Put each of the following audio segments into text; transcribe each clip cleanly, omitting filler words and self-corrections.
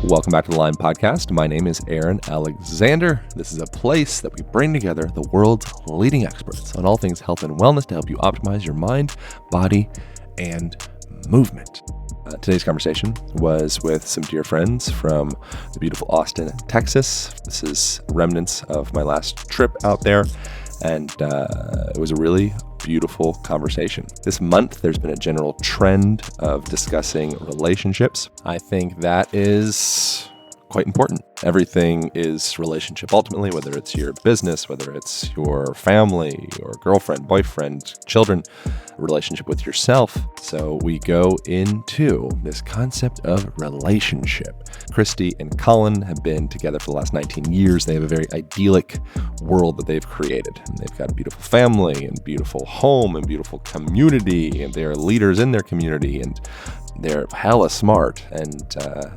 Welcome back to the Line Podcast. My name is Aaron Alexander. This is a place that we bring together the world's leading experts on all things health and wellness to help you optimize your mind, body, and movement. Today's conversation was with some dear friends from the beautiful Austin, Texas. This is remnants of my last trip out there, and it was a really beautiful conversation. This month, there's been a general trend of discussing relationships. I think that is quite important. Everything is relationship ultimately, whether it's your business, whether it's your family, your girlfriend, boyfriend, children, a relationship with yourself. So we go into this concept of relationship. Christie and Colin have been together for the last 19 years. They have a very idyllic world that they've created. And they've got a beautiful family and beautiful home and beautiful community, and they are leaders in their community, and they're hella smart, and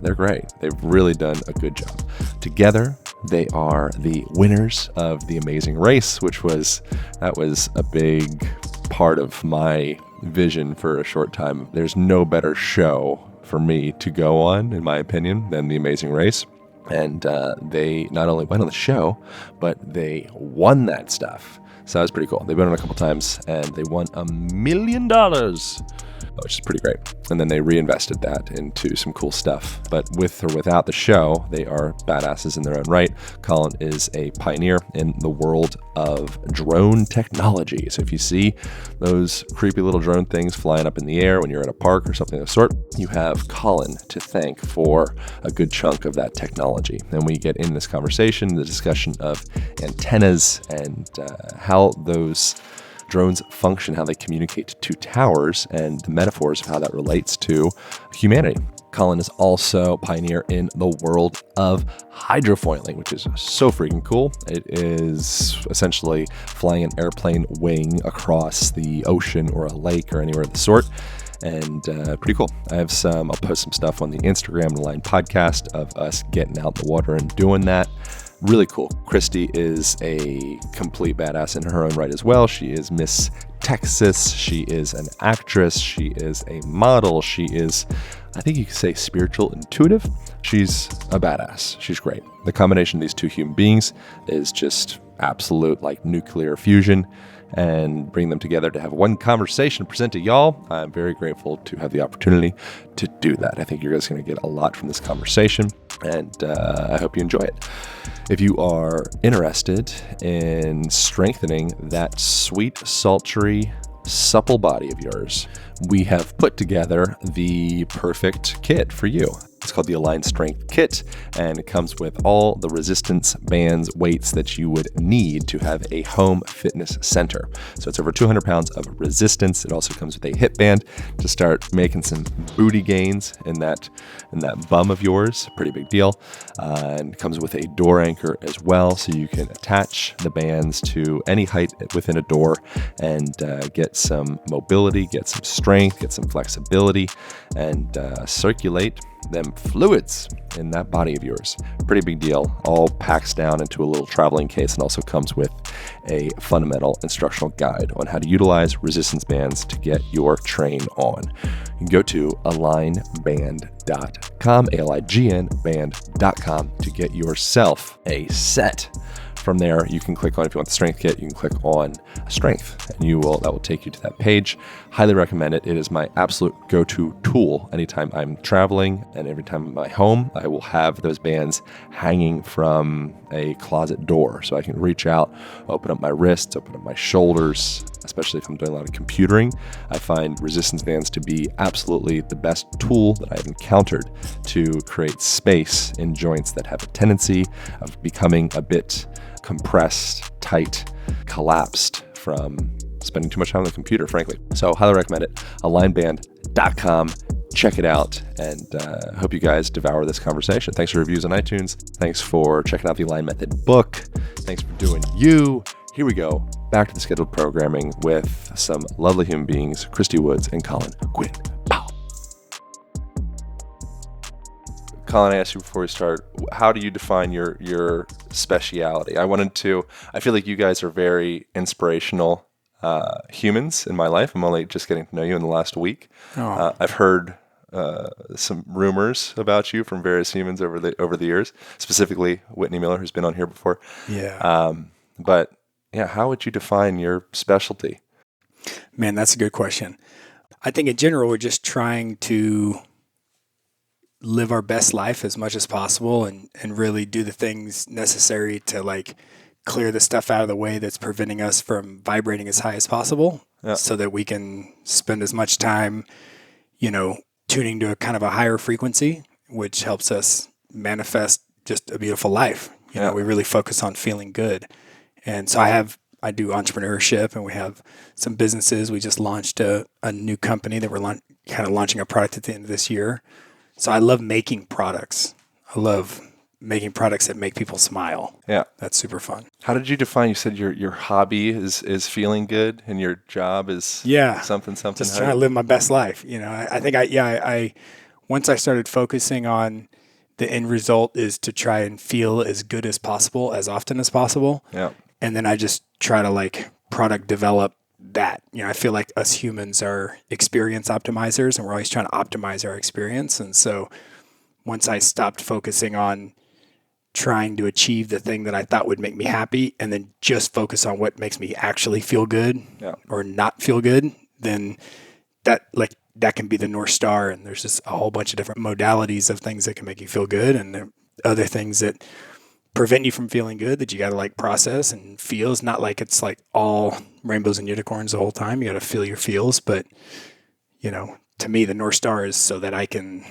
they're great. They've really done a good job. Together, they are the winners of The Amazing Race, that was a big part of my vision for a short time. There's no better show for me to go on, in my opinion, than The Amazing Race. And they not only went on the show, but they won that stuff. So that was pretty cool. They've been on a couple times, and they won $1 million. Which is pretty great. And then they reinvested that into some cool stuff. But with or without the show, they are badasses in their own right. Colin is a pioneer in the world of drone technology. So if you see those creepy little drone things flying up in the air when you're at a park or something of the sort, you have Colin to thank for a good chunk of that technology. And we get in this conversation, the discussion of antennas and how those drones function, how they communicate to towers, and the metaphors of how that relates to humanity. Colin is also a pioneer in the world of hydrofoiling, which is so freaking cool. It is essentially flying an airplane wing across the ocean or a lake or anywhere of the sort. And pretty cool. I'll post some stuff on the Instagram and Line podcast of us getting out in the water and doing that. Really cool. Christie is a complete badass in her own right as well. She is Miss Texas. She is an actress. She is a model. She is, I think you could say, spiritual intuitive. She's a badass. She's great. The combination of these two human beings is just absolute like nuclear fusion, and bring them together to have one conversation present to y'all. I'm very grateful to have the opportunity to do that. I think you're guys going to get a lot from this conversation, and I hope you enjoy it. If you are interested in strengthening that sweet, sultry, supple body of yours, we have put together the perfect kit for you. It's called the Align Strength Kit, and it comes with all the resistance bands, weights that you would need to have a home fitness center. So it's over 200 pounds of resistance. It also comes with a hip band to start making some booty gains in that bum of yours. Pretty big deal. And it comes with a door anchor as well, so you can attach the bands to any height within a door and get some mobility, get some strength, get some flexibility, and circulate them fluids in that body of yours. Pretty big deal. All packs down into a little traveling case, and also comes with a fundamental instructional guide on how to utilize resistance bands to get your train on. You can go to alignband.com, ALIGN band.com, to get yourself a set. From there, you can click on, if you want the strength kit, you can click on strength, and that will take you to that page. Highly recommend it. It is my absolute go-to tool. Anytime I'm traveling and every time I'm at my home, I will have those bands hanging from a closet door, so I can reach out, open up my wrists, open up my shoulders, especially if I'm doing a lot of computering. I find resistance bands to be absolutely the best tool that I've encountered to create space in joints that have a tendency of becoming a bit compressed, tight, collapsed from spending too much time on the computer, frankly. So highly recommend it. Alignband.com. Check it out, and hope you guys devour this conversation. Thanks for reviews on iTunes. Thanks for checking out the Align Method book. Thanks for doing you. Here we go. Back to the scheduled programming with some lovely human beings, Christie Woods and Colin Guinn. Pow. Colin, I asked you before we start, how do you define your speciality? I feel like you guys are very inspirational humans in my life. I'm only just getting to know you in the last week. I've heard some rumors about you from various humans over the years, specifically Whitney Miller, who's been on here before. Yeah. But yeah, how would you define your specialty? Man, that's a good question. I think in general, we're just trying to live our best life as much as possible and really do the things necessary to like clear the stuff out of the way that's preventing us from vibrating as high as possible so that we can spend as much time, tuning to a kind of a higher frequency, which helps us manifest just a beautiful life. We really focus on feeling good. And so I do entrepreneurship, and we have some businesses. We just launched a new company that we're kind of launching a product at the end of this year. So I love making products. I love making products that make people smile. Yeah. That's super fun. How did you define, you said your hobby is feeling good and your job is something. Just trying to live my best life. I think I once I started focusing on the end result is to try and feel as good as possible, as often as possible. Yeah. And then I just try to like product develop that. I feel like us humans are experience optimizers, and we're always trying to optimize our experience. And so once I stopped focusing on trying to achieve the thing that I thought would make me happy and then just focus on what makes me actually feel good or not feel good, then that can be the North Star. And there's just a whole bunch of different modalities of things that can make you feel good, and there are other things that prevent you from feeling good that you got to like process and feel. It's not like it's like all rainbows and unicorns the whole time. You got to feel your feels. But, to me, the North Star is so that I can,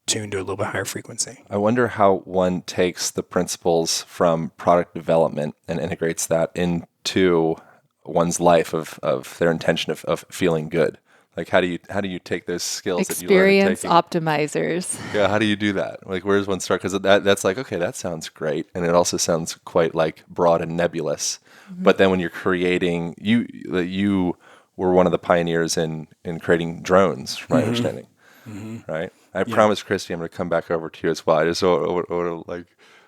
tune to a little bit higher frequency. I wonder how one takes the principles from product development and integrates that into one's life of their intention of feeling good. Like, how do you take those skills experience that you learn optimizers? Yeah, how do you do that? Like, where does one start? Because that's like, okay, that sounds great, and it also sounds quite like broad and nebulous. Mm-hmm. But then when you're creating, you were one of the pioneers in creating drones, from my understanding, right? I promised Christie I'm going to come back over to you as well. I just want to like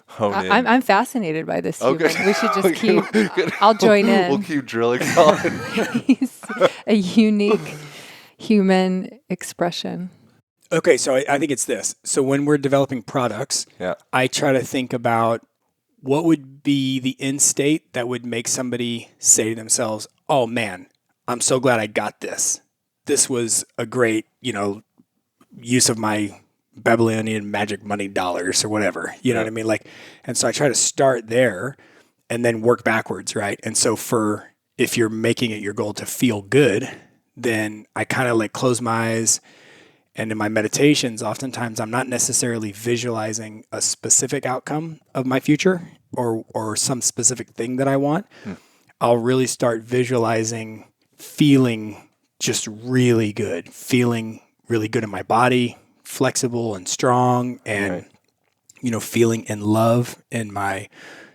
hone in. I'm fascinated by this human. Okay. We should just keep. I'll join in. We'll keep drilling Colin. He's a unique human expression. Okay, so I think it's this. So when we're developing products, I try to think about what would be the end state that would make somebody say to themselves, "Oh man, I'm so glad I got this. This was a great, use of my Babylonian magic money dollars," or whatever. You know what I mean? Like, and so I try to start there and then work backwards, right? And so if you're making it your goal to feel good, then I kind of like close my eyes. And in my meditations, oftentimes I'm not necessarily visualizing a specific outcome of my future or some specific thing that I want. I'll really start visualizing feeling just really good, feeling really good in my body, flexible and strong, and, feeling in love in my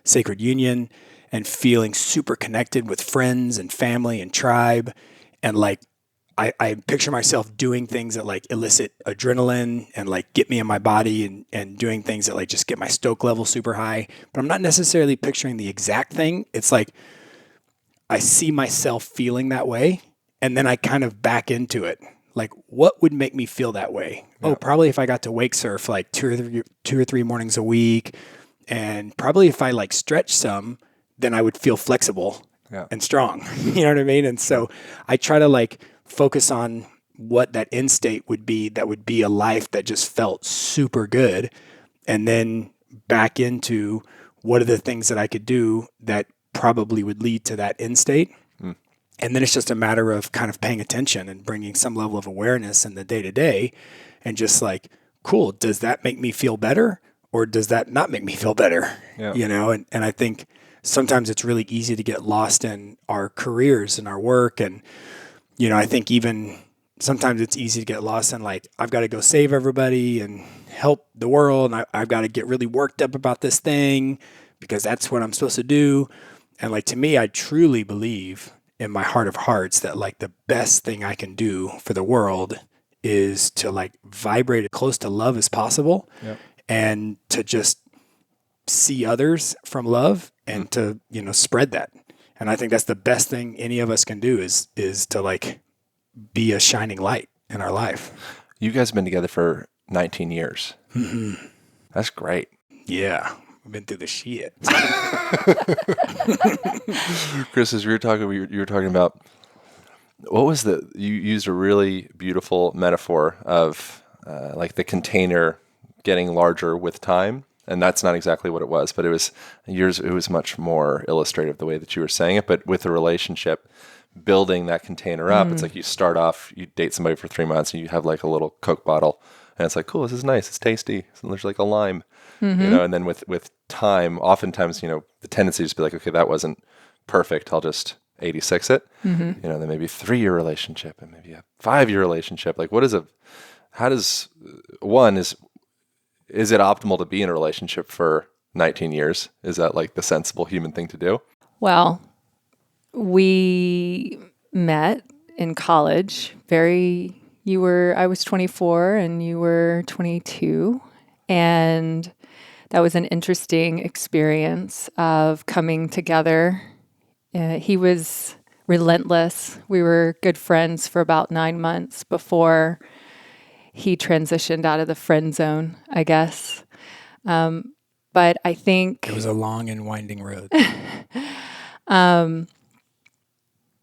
sacred union, and feeling super connected with friends and family and tribe. And like, I picture myself doing things that like elicit adrenaline and like get me in my body and doing things that like just get my stoke level super high. But I'm not necessarily picturing the exact thing. It's like I see myself feeling that way, and then I kind of back into it. Like, what would make me feel that way? Yeah. Oh, probably if I got to wake surf like two or three mornings a week, and probably if I like stretch some, then I would feel flexible and strong. You know what I mean? And so I try to like focus on what that end state would be, that would be a life that just felt super good, and then back into what are the things that I could do that probably would lead to that end state. And then it's just a matter of kind of paying attention and bringing some level of awareness in the day-to-day, and just like, cool, does that make me feel better, or does that not make me feel better? Yeah. And I think sometimes it's really easy to get lost in our careers and our work. And, I think even sometimes it's easy to get lost in like, I've got to go save everybody and help the world. And I've got to get really worked up about this thing because that's what I'm supposed to do. And like, to me, I truly believe in my heart of hearts that like the best thing I can do for the world is to like vibrate as close to love as possible, and to just see others from love and to, spread that. And I think that's the best thing any of us can do is to like be a shining light in our life. You guys have been together for 19 years. Mm-hmm. That's great. Yeah. We've been through the shit. Chris, as you were talking about, what was you used a really beautiful metaphor of like the container getting larger with time. And that's not exactly what it was, but it was much more illustrative the way that you were saying it. But with a relationship, building that container up, it's like you start off, you date somebody for 3 months and you have like a little Coke bottle and it's like, cool, this is nice, it's tasty. So there's like a lime, and then with time, oftentimes, the tendency is to be like, okay, that wasn't perfect, I'll just 86 it. Then maybe a 3-year relationship and maybe a 5-year relationship. Like is it optimal to be in a relationship for 19 years? Is that like the sensible human thing to do? Well, we met in college. I was 24 and you were 22. And that was an interesting experience of coming together. He was relentless. We were good friends for about 9 months before he transitioned out of the friend zone, I guess. But I think it was a long and winding road.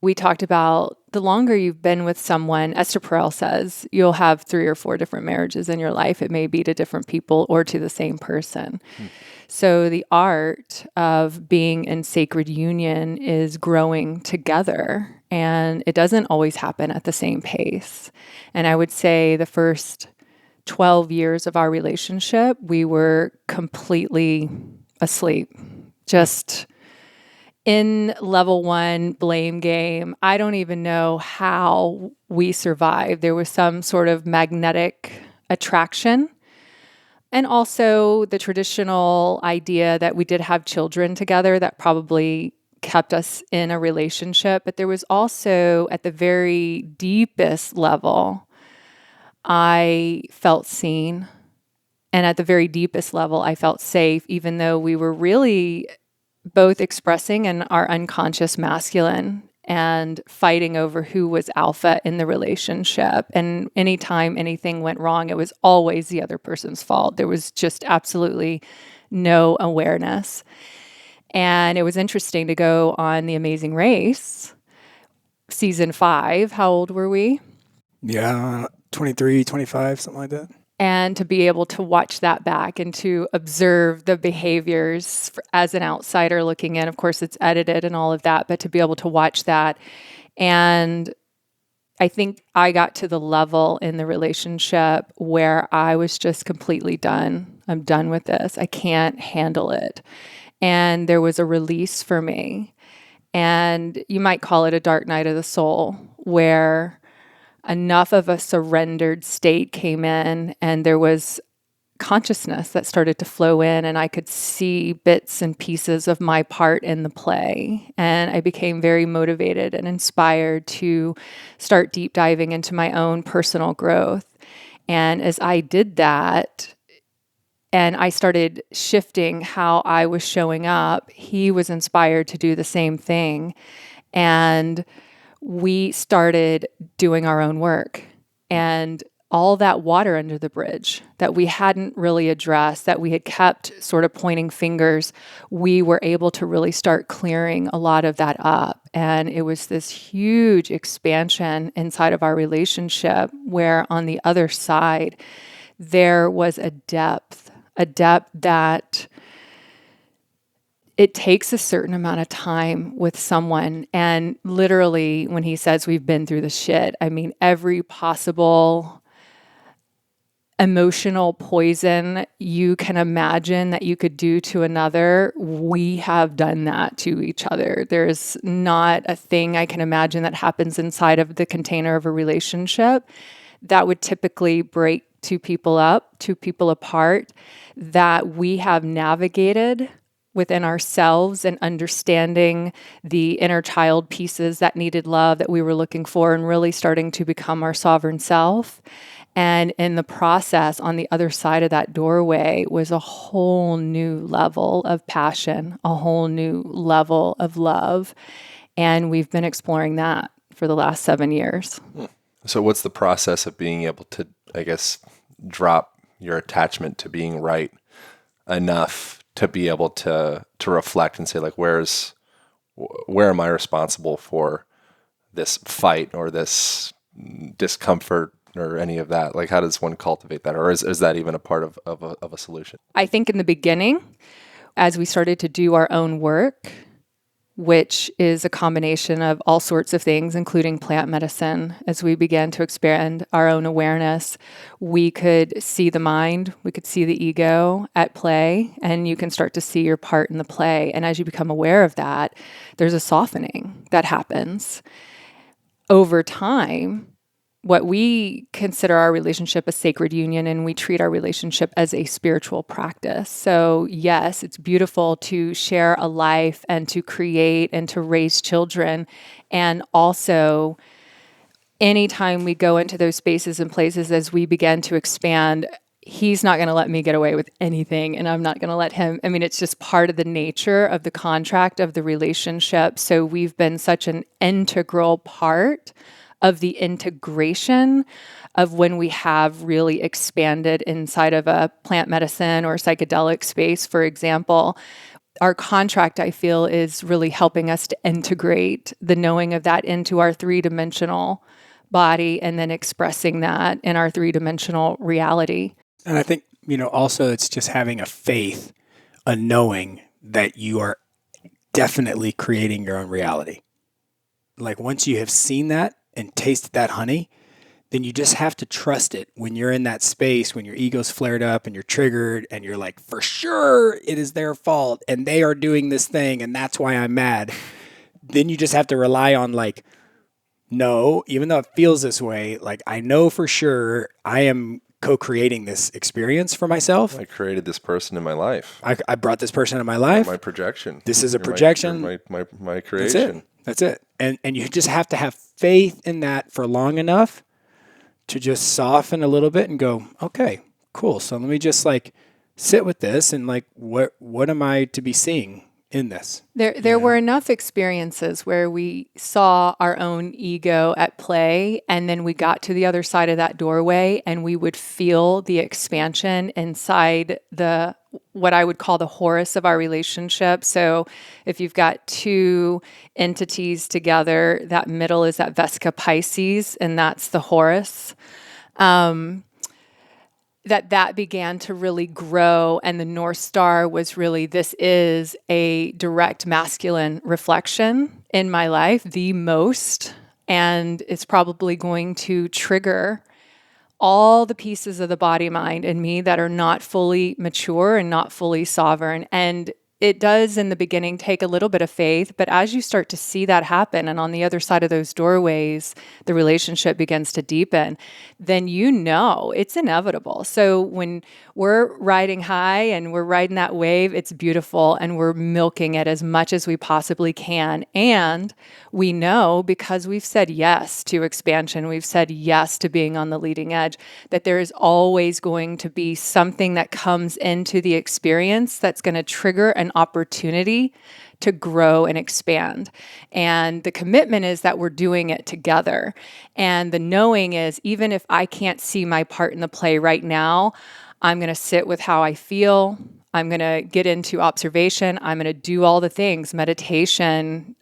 We talked about the longer you've been with someone, Esther Perel says, you'll have 3 or 4 different marriages in your life. It may be to different people or to the same person. So the art of being in sacred union is growing together, and it doesn't always happen at the same pace. And I would say the first 12 years of our relationship, we were completely asleep, just in level 1 blame game. I don't even know how we survived. There was some sort of magnetic attraction. And also the traditional idea that we did have children together that probably kept us in a relationship. But there was also, at the very deepest level, I felt seen. And at the very deepest level, I felt safe, even though we were really both expressing in our unconscious masculine and fighting over who was alpha in the relationship. And anytime anything went wrong, it was always the other person's fault. There was just absolutely no awareness. And it was interesting to go on The Amazing Race, season 5. How old were we? Yeah, 23, 25, something like that. And to be able to watch that back and to observe the behaviors as an outsider looking in. Of course, it's edited and all of that, but to be able to watch that. And I think I got to the level in the relationship where I was just completely done. I'm done with this. I can't handle it. And there was a release for me. And you might call it a dark night of the soul, where enough of a surrendered state came in and there was consciousness that started to flow in, and I could see bits and pieces of my part in the play. And I became very motivated and inspired to start deep diving into my own personal growth. And as I did that, and I started shifting how I was showing up, he was inspired to do the same thing. And we started doing our own work, and all that water under the bridge that we hadn't really addressed, that we had kept sort of pointing fingers, we were able to really start clearing a lot of that up. And it was this huge expansion inside of our relationship, where on the other side, there was a depth that it takes a certain amount of time with someone. And literally, when he says we've been through the shit, I mean, every possible emotional poison you can imagine that you could do to another, we have done that to each other. There's not a thing I can imagine that happens inside of the container of a relationship that would typically break 2 people up, 2 people apart, that we have navigated within ourselves and understanding the inner child pieces that needed love that we were looking for, and really starting to become our sovereign self. And in the process, on the other side of that doorway was a whole new level of passion, a whole new level of love. And we've been exploring that for the last 7 years. So what's the process of being able to I guess, drop your attachment to being right enough to be able to reflect and say, like, where am I responsible for this fight or this discomfort or any of that? Like, how does one cultivate that? Or is that even a part of a solution? I think in the beginning, as we started to do our own work, which is a combination of all sorts of things, including plant medicine, as we began to expand our own awareness, we could see the mind, we could see the ego at play, and you can start to see your part in the play. And as you become aware of that, there's a softening that happens. Over time, what we consider our relationship a sacred union, and we treat our relationship as a spiritual practice. So yes, it's beautiful to share a life and to create and to raise children. And also, anytime we go into those spaces and places as we begin to expand, he's not going to let me get away with anything, and I'm not going to let him. I mean, it's just part of the nature of the contract of the relationship. So we've been such an integral part of the integration of when we have really expanded inside of a plant medicine or psychedelic space, for example. Our contract, I feel, is really helping us to integrate the knowing of that into our three-dimensional body and then expressing that in our three-dimensional reality. And I think, also it's just having a faith, a knowing that you are definitely creating your own reality. Like once you have seen that and tasted that honey, then you just have to trust it when you're in that space, when your ego's flared up and you're triggered and you're like, for sure it is their fault and they are doing this thing and that's why I'm mad. Then you just have to rely on like, no, even though it feels this way, like I know for sure I am co-creating this experience for myself. I created this person in my life. I brought this person in my life. My projection. This is a projection. My creation. That's it. And you just have to have faith in that for long enough to just soften a little bit and go, okay, cool. So let me just like sit with this and like, what am I to be seeing in this? There were enough experiences where we saw our own ego at play, and then we got to the other side of that doorway and we would feel the expansion inside what I would call the Horus of our relationship. So if you've got two entities together, that middle is that Vesica Pisces, and that's the Horus. That began to really grow, and the North Star was really, this is a direct masculine reflection in my life, the most, and it's probably going to trigger all the pieces of the body, mind, and me that are not fully mature and not fully sovereign. And it does in the beginning take a little bit of faith, but as you start to see that happen and on the other side of those doorways, the relationship begins to deepen, then it's inevitable. So when we're riding high and we're riding that wave, it's beautiful and we're milking it as much as we possibly can. And we know, because we've said yes to expansion, we've said yes to being on the leading edge, that there is always going to be something that comes into the experience that's going to trigger an opportunity to grow and expand. And the commitment is that we're doing it together. And the knowing is, even if I can't see my part in the play right now, I'm going to sit with how I feel. I'm going to get into observation. I'm going to do all the things, meditation,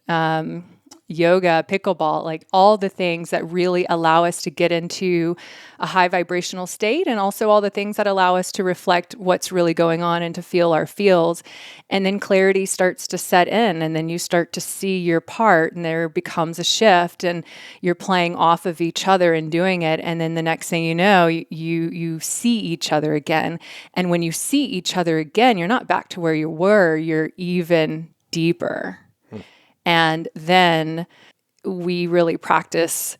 yoga, pickleball, like all the things that really allow us to get into a high vibrational state, and also all the things that allow us to reflect what's really going on and to feel our feels. And then clarity starts to set in, and then you start to see your part, and there becomes a shift, and you're playing off of each other and doing it. And then the next thing you know, you see each other again. And when you see each other again, you're not back to where you were, you're even deeper. And then we really practice,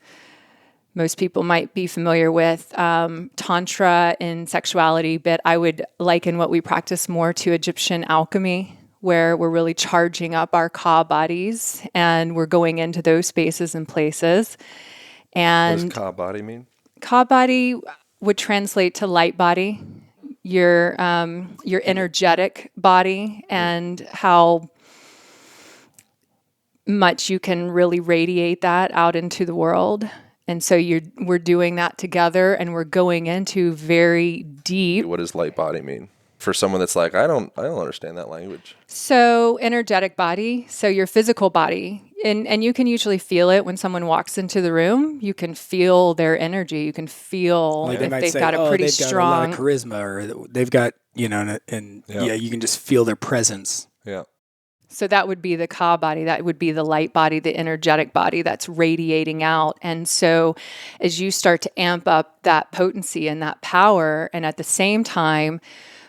most people might be familiar with Tantra in sexuality, but I would liken what we practice more to Egyptian alchemy, where we're really charging up our Ka bodies and we're going into those spaces and places. And what does Ka body mean? Ka body would translate to light body, your energetic body, and how much you can really radiate that out into the world. And so we're doing that together, and we're going into very deep. What does light body mean? For someone that's like, I don't understand that language. So energetic body, so your physical body. And you can usually feel it when someone walks into the room. You can feel their energy. You can feel like if they've got a pretty strong... got a lot of charisma, or they've got, you can just feel their presence. Yeah. So that would be the Ka body. That would be the light body, the energetic body that's radiating out. And so as you start to amp up that potency and that power, and at the same time,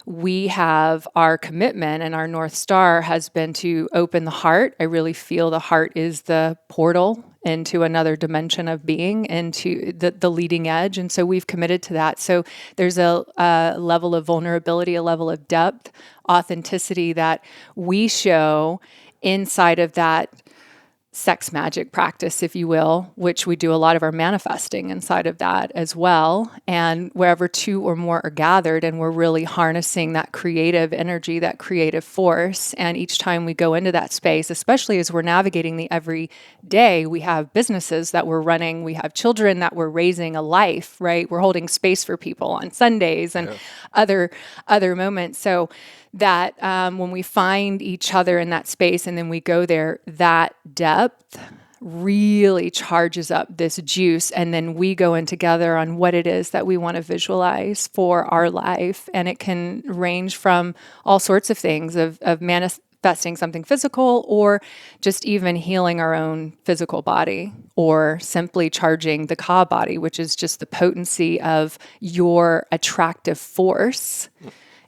we have our commitment, and our North Star has been to open the heart. I really feel the heart is the portal into another dimension of being, into the leading edge. And so we've committed to that. So there's a level of vulnerability, a level of depth, authenticity that we show inside of that sex magic practice, if you will, which we do a lot of our manifesting inside of that as well. And wherever two or more are gathered, and we're really harnessing that creative energy, that creative force. And each time we go into that space, especially as we're navigating the everyday, we have businesses that we're running, we have children that we're raising, a life, right? We're holding space for people on Sundays and other moments. So that when we find each other in that space and then we go there, that depth really charges up this juice. And then we go in together on what it is that we want to visualize for our life. And it can range from all sorts of things, of manifesting something physical, or just even healing our own physical body, or simply charging the Ka body, which is just the potency of your attractive force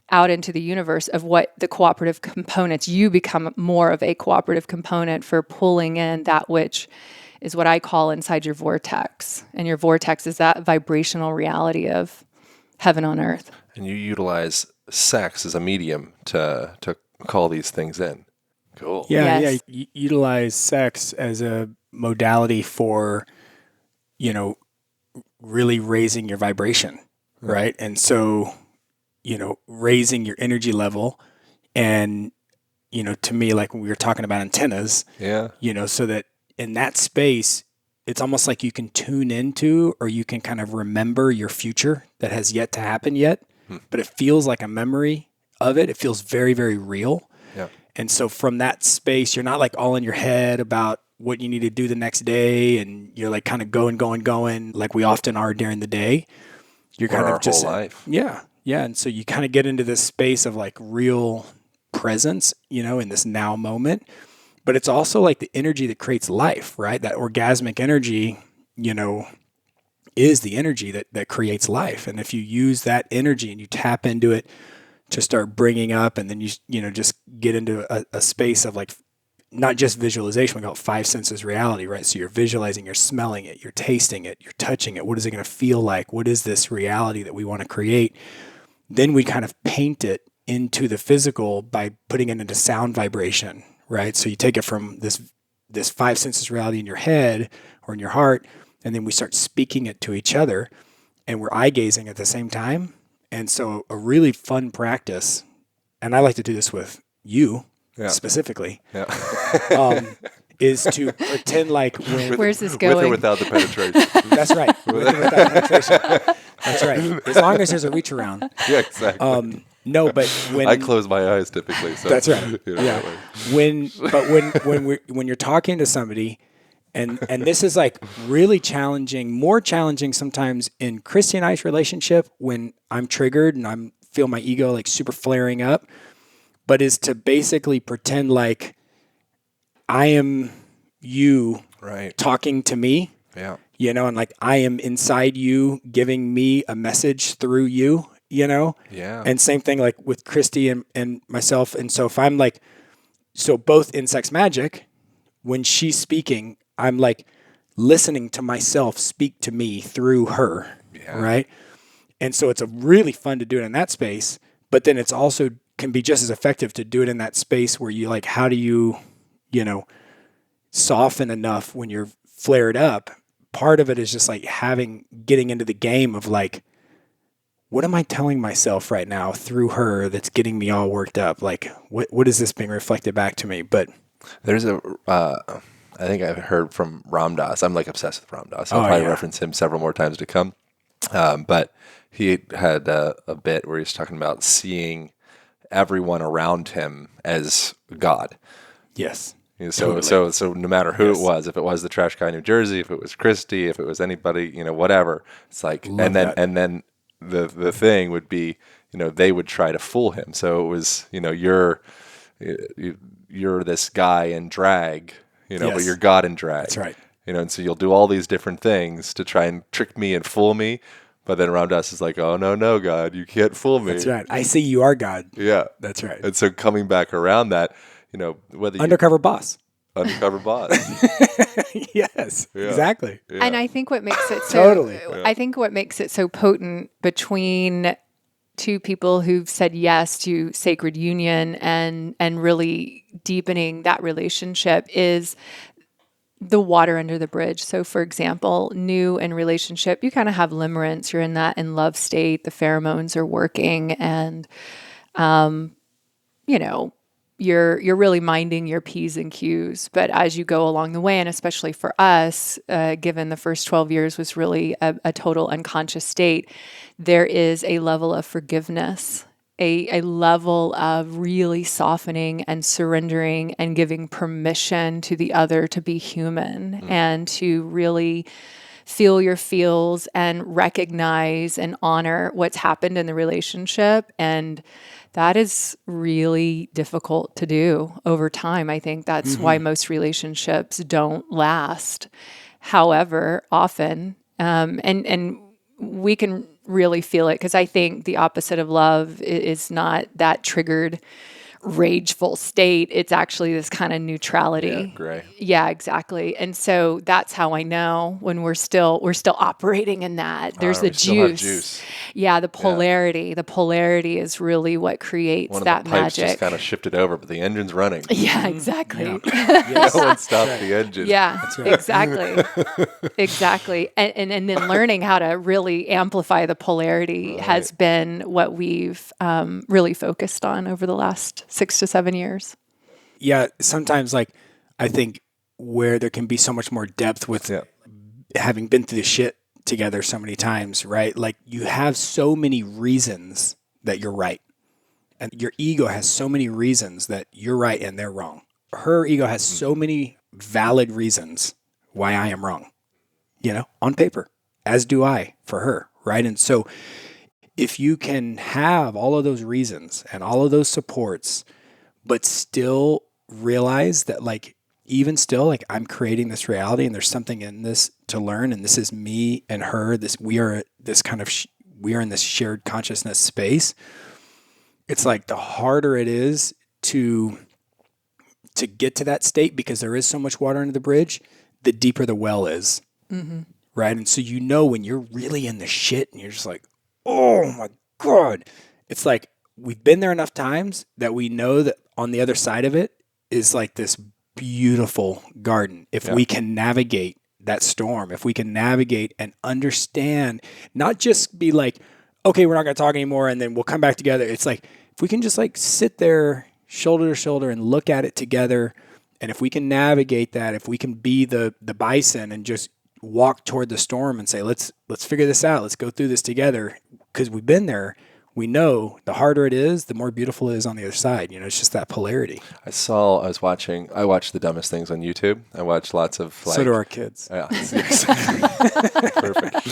out into the universe of what the cooperative components, you become more of a cooperative component for pulling in that which is what I call inside your vortex. And your vortex is that vibrational reality of heaven on earth. And you utilize sex as a medium to call these things in. Cool. Yeah, Yes. Utilize sex as a modality for, really raising your vibration, right? And so, raising your energy level, and, to me, like when we were talking about antennas, so that in that space, it's almost like you can tune into, or you can kind of remember your future that has yet to happen yet, but it feels like a memory of it. It feels very, very real. Yeah. And so from that space, you're not like all in your head about what you need to do the next day, and you're like kind of going like we often are during the day. You're kind of just whole life. Yeah. And so you kind of get into this space of like real presence, in this now moment. But it's also like the energy that creates life, right? That orgasmic energy, is the energy that creates life. And if you use that energy and you tap into it to start bringing up, and then you just get into a space of like, not just visualization, we call it five senses reality, right? So you're visualizing, you're smelling it, you're tasting it, you're touching it. What is it going to feel like? What is this reality that we want to create? Then we kind of paint it into the physical by putting it into sound vibration, right? So you take it from this five senses reality in your head or in your heart, and then we start speaking it to each other, and we're eye gazing at the same time. And so a really fun practice, and I like to do this with you specifically, is to pretend like where's this going? With or without the penetration. That's right. With or without penetration. That's right. As long as there's a reach around. Yeah, exactly. No, but when I close my eyes typically, so that's right. When you're talking to somebody, and this is like really challenging, more challenging sometimes in Christie and I's relationship when I'm triggered and I'm feel my ego like super flaring up, but is to basically pretend like I am you talking to me. Yeah. And like I am inside you giving me a message through you, Yeah. And same thing like with Christie and myself. And so if I'm like, so both in sex magic, when she's speaking, I'm like listening to myself speak to me through her. Yeah. Right. And so it's a really fun to do it in that space, but then it's also can be just as effective to do it in that space where you like, how do you, soften enough when you're flared up. Part of it is just like getting into the game of like, what am I telling myself right now through her that's getting me all worked up? Like, what is this being reflected back to me? But there's I I think I've heard from Ram Dass. I'm like obsessed with Ram Dass. I'll probably reference him several more times to come. But he had a bit where he's talking about seeing everyone around him as God. Yes. So no matter who it was, if it was the trash guy in New Jersey, if it was Christie, if it was anybody, whatever, it's like, and then the thing would be, they would try to fool him. So it was, you're this guy in drag, but you're God in drag. That's right. And so you'll do all these different things to try and trick me and fool me. But then Ram Dass is like, oh, no, God, you can't fool me. That's right. I see you are God. Yeah. That's right. And so coming back around that, whether Undercover boss. Undercover boss. Yes, exactly. Yeah. And I think what makes it so I think what makes it so potent between two people who've said yes to sacred union and really deepening that relationship is the water under the bridge. So for example, new in relationship, you kind of have limerence, you're in that in love state, the pheromones are working, and you're really minding your P's and Q's. But as you go along the way, and especially for us, given the first 12 years was really a total unconscious state, there is a level of forgiveness, a level of really softening and surrendering and giving permission to the other to be human and to really feel your feels and recognize and honor what's happened in the relationship. And that is really difficult to do over time. I think that's why most relationships don't last. However, often, and we can really feel it, because I think the opposite of love is not that triggered, rageful state. It's actually this kind of neutrality. Yeah, gray. Yeah, exactly. And so that's how I know when we're still operating in that. There's the juice. Yeah, the polarity. Yeah. The polarity is really what creates that magic. One of the pipes just kind of shifted over, but the engine's running. Yeah, exactly. Yeah. No one stopped the engine. Yeah, right. Exactly. And then learning how to really amplify the polarity has been what we've really focused on over the last 6 to 7 years. Yeah, sometimes I think where there can be so much more depth with having been through the shit together so many times, right? Like you have so many reasons that you're right. And your ego has so many reasons that you're right and they're wrong. Her ego has so many valid reasons why I am wrong, on paper, as do I for her, right? And so if you can have all of those reasons and all of those supports, but still realize that even still, I'm creating this reality and there's something in this to learn, and this is me and her, we are in this shared consciousness space. It's the harder it is to get to that state, because there is so much water under the bridge, the deeper the well is. Mm-hmm. Right? And so when you're really in the shit and you're just oh my God. It's we've been there enough times that we know that on the other side of it is this beautiful garden. If we can navigate that storm, if we can navigate and understand, not just be okay, we're not going to talk anymore and then we'll come back together. It's if we can just sit there shoulder to shoulder and look at it together. And if we can navigate that, if we can be the bison and just walk toward the storm and say, let's figure this out. Let's go through this together. Because we've been there. We know the harder it is, the more beautiful it is on the other side. It's just that polarity. I watched The Dumbest Things on YouTube. I watched lots of so do our kids. Yeah, perfect.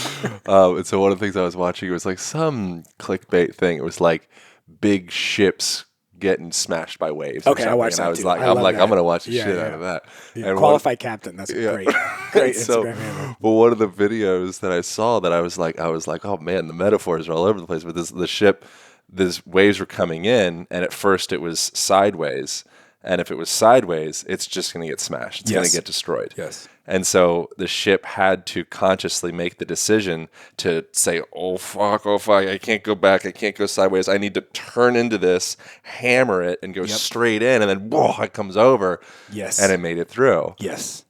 And so one of the things I was watching was some clickbait thing. It was big ships getting smashed by waves. Okay, I watched that too. I'm going to watch the shit out of that. Yeah, and Qualified Captain. That's great. Great Instagram handle. Well, one of the videos that I saw that I was like, oh man, the metaphors are all over the place. But the ship, these waves were coming in, and at first it was sideways. And if it was sideways, it's just going to get smashed. It's going to get destroyed. Yes. And so the ship had to consciously make the decision to say, oh, fuck, I can't go back. I can't go sideways. I need to turn into this, hammer it, and go straight in. And then, whoa, it comes over. Yes. And it made it through. Yes.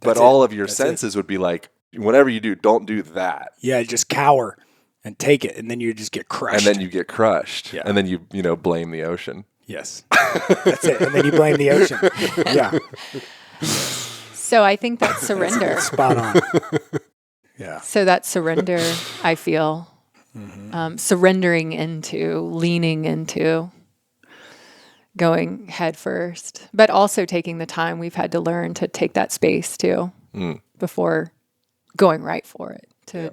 But all of your senses would be whatever you do, don't do that. Yeah, just cower and take it. And then you just get crushed. And then you get crushed. Yeah. And then you blame the ocean. Yes. That's it. And then you blame the ocean. Yeah. So I think that's surrender. Spot on. Yeah. So that's surrender, I feel. Surrendering into, leaning into, going head first, but also taking the time we've had to learn to take that space too before going right for it. To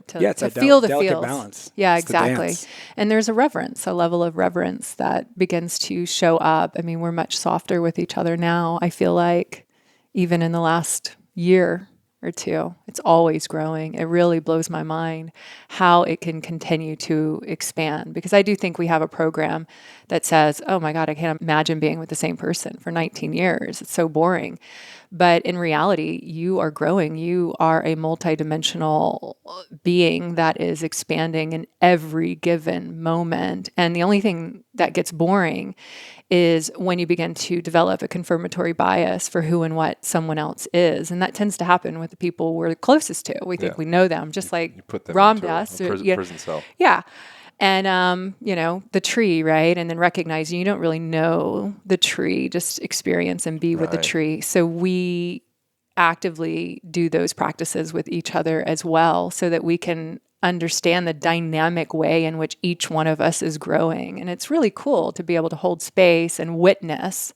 feel the feels. Balance. Yeah, It's exactly. And there's a reverence, a level of reverence that begins to show up. I mean, we're much softer with each other now. I feel like even in the last year or two, it's always growing. It really blows my mind how it can continue to expand, because I do think we have a program that says, oh my God, I can't imagine being with the same person for 19 years. It's so boring. But in reality, you are growing. You are a multidimensional being that is expanding in every given moment. And the only thing that gets boring is when you begin to develop a confirmatory bias for who and what someone else is. And that tends to happen with the people we're closest to. We think we know them, just like You put them Ram into does. a prison cell. Yeah. And, the tree, right? And then recognizing you don't really know the tree, just experience and be with the tree. So we actively do those practices with each other as well, so that we can understand the dynamic way in which each one of us is growing. And it's really cool to be able to hold space and witness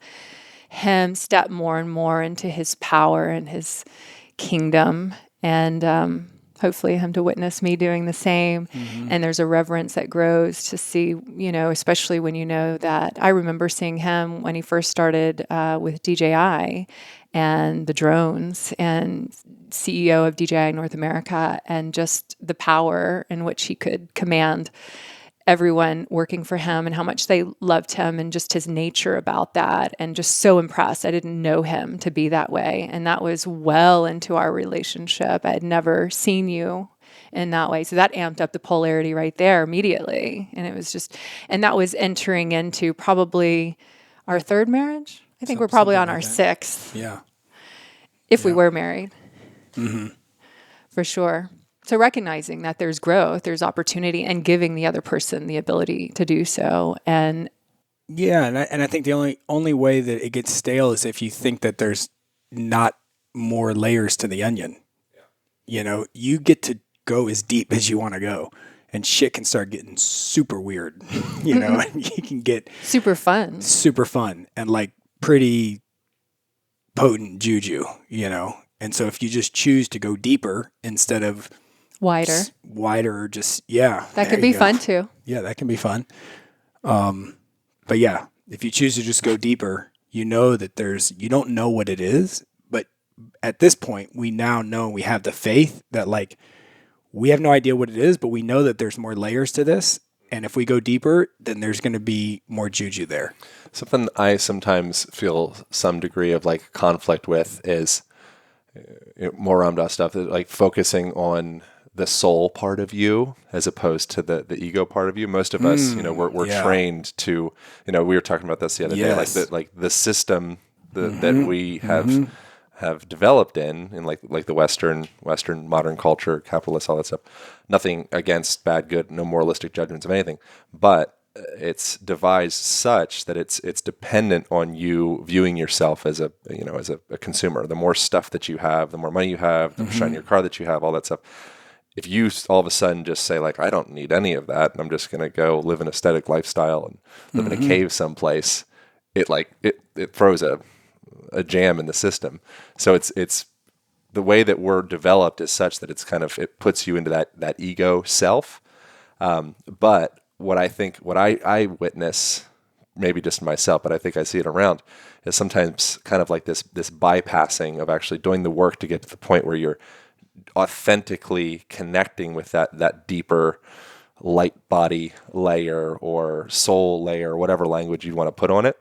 him step more and more into his power and his kingdom. And, hopefully him to witness me doing the same. And there's a reverence that grows to see, especially when that I remember seeing him when he first started with DJI and the drones, and CEO of DJI North America, and just the power in which he could command everyone working for him and how much they loved him, and just his nature about that, and just so impressed. I didn't know him to be that way. And that was well into our relationship. I had never seen you in that way. So that amped up the polarity right there immediately. And it was just, and that was entering into probably our third marriage. I think we're probably on our sixth. Yeah. If we were married. For sure. So recognizing that there's growth, there's opportunity, and giving the other person the ability to do so. And I think the only way that it gets stale is if you think that there's not more layers to the onion. You get to go as deep as you want to go, and shit can start getting super weird. And you can get super fun, and like pretty potent juju. And so if you just choose to go deeper instead of wider, just that could be fun too. Yeah, that can be fun. But yeah, if you choose to just go deeper, that you don't know what it is, but at this point we now know, we have the faith that like we have no idea what it is, but we know that there's more layers to this, and if we go deeper, then there's going to be more juju there. Something I sometimes feel some degree of like conflict with is more Ram Dass stuff, like focusing on the soul part of you as opposed to the ego part of you. Most of us, we're trained to, we were talking about this the other day, like the system that we have developed in like the Western modern culture, capitalist, all that stuff. Nothing against bad, good, no moralistic judgments of anything, but it's devised such that it's dependent on you viewing yourself as a consumer. The more stuff that you have, the more money you have, the shinier car that you have, all that stuff. If you all of a sudden just say like, I don't need any of that, and I'm just going to go live an aesthetic lifestyle and live in a cave someplace, it throws a jam in the system. So it's the way that we're developed is such that it puts you into that ego self. But what I witness, maybe just myself, but I think I see it around, is sometimes kind of like this bypassing of actually doing the work to get to the point where you're authentically connecting with that deeper light body layer or soul layer, whatever language you want to put on it.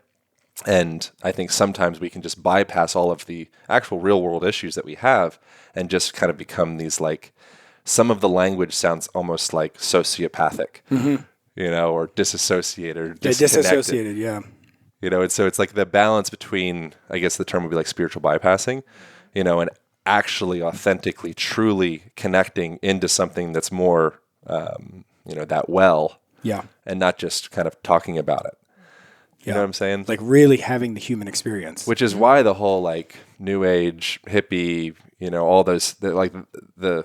And I think sometimes we can just bypass all of the actual real world issues that we have and just kind of become these, like, some of the language sounds almost like sociopathic, or disassociated or disconnected. Disassociated, yeah. And so it's like the balance between, I guess the term would be like spiritual bypassing, and actually authentically, truly connecting into something that's more, that well. Yeah. And not just kind of talking about it. You know what I'm saying? Like really having the human experience. Which is why the whole like new age hippie, all those the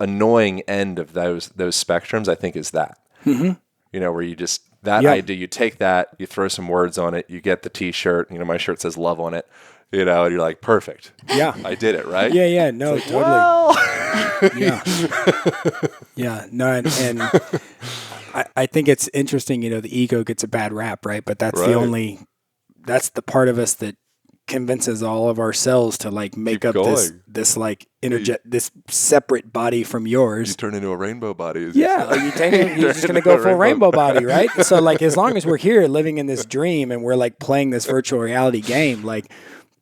annoying end of those spectrums, I think, is that. Mm-hmm. Where you just idea, you take that, you throw some words on it, you get the T-shirt. My shirt says love on it. And you're like, perfect. Yeah, I did it, right? Yeah, no, like, totally. Well. Yeah, no, and I think it's interesting. The ego gets a bad rap, right? But that's that's the part of us that convinces all of our cells to like make up this like this separate body from yours. You turn into a rainbow body. You're just going to go full rainbow body, right? So like as long as we're here living in this dream and we're like playing this virtual reality game, like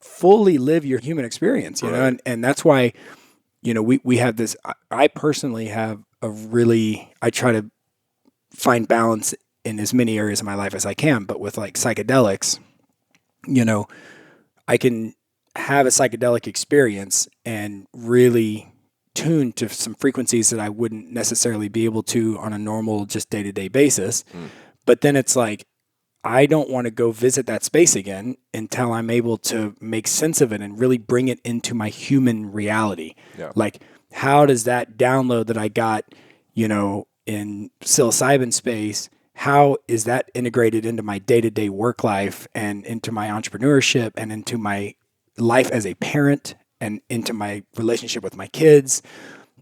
fully live your human experience, you know? And that's why, we have this, I personally have I try to find balance in as many areas of my life as I can, but with like psychedelics, I can have a psychedelic experience and really tune to some frequencies that I wouldn't necessarily be able to on a normal, just day-to-day basis. But then it's like, I don't want to go visit that space again until I'm able to make sense of it and really bring it into my human reality. Yeah. Like, how does that download that I got, in psilocybin space, how is that integrated into my day-to-day work life and into my entrepreneurship and into my life as a parent and into my relationship with my kids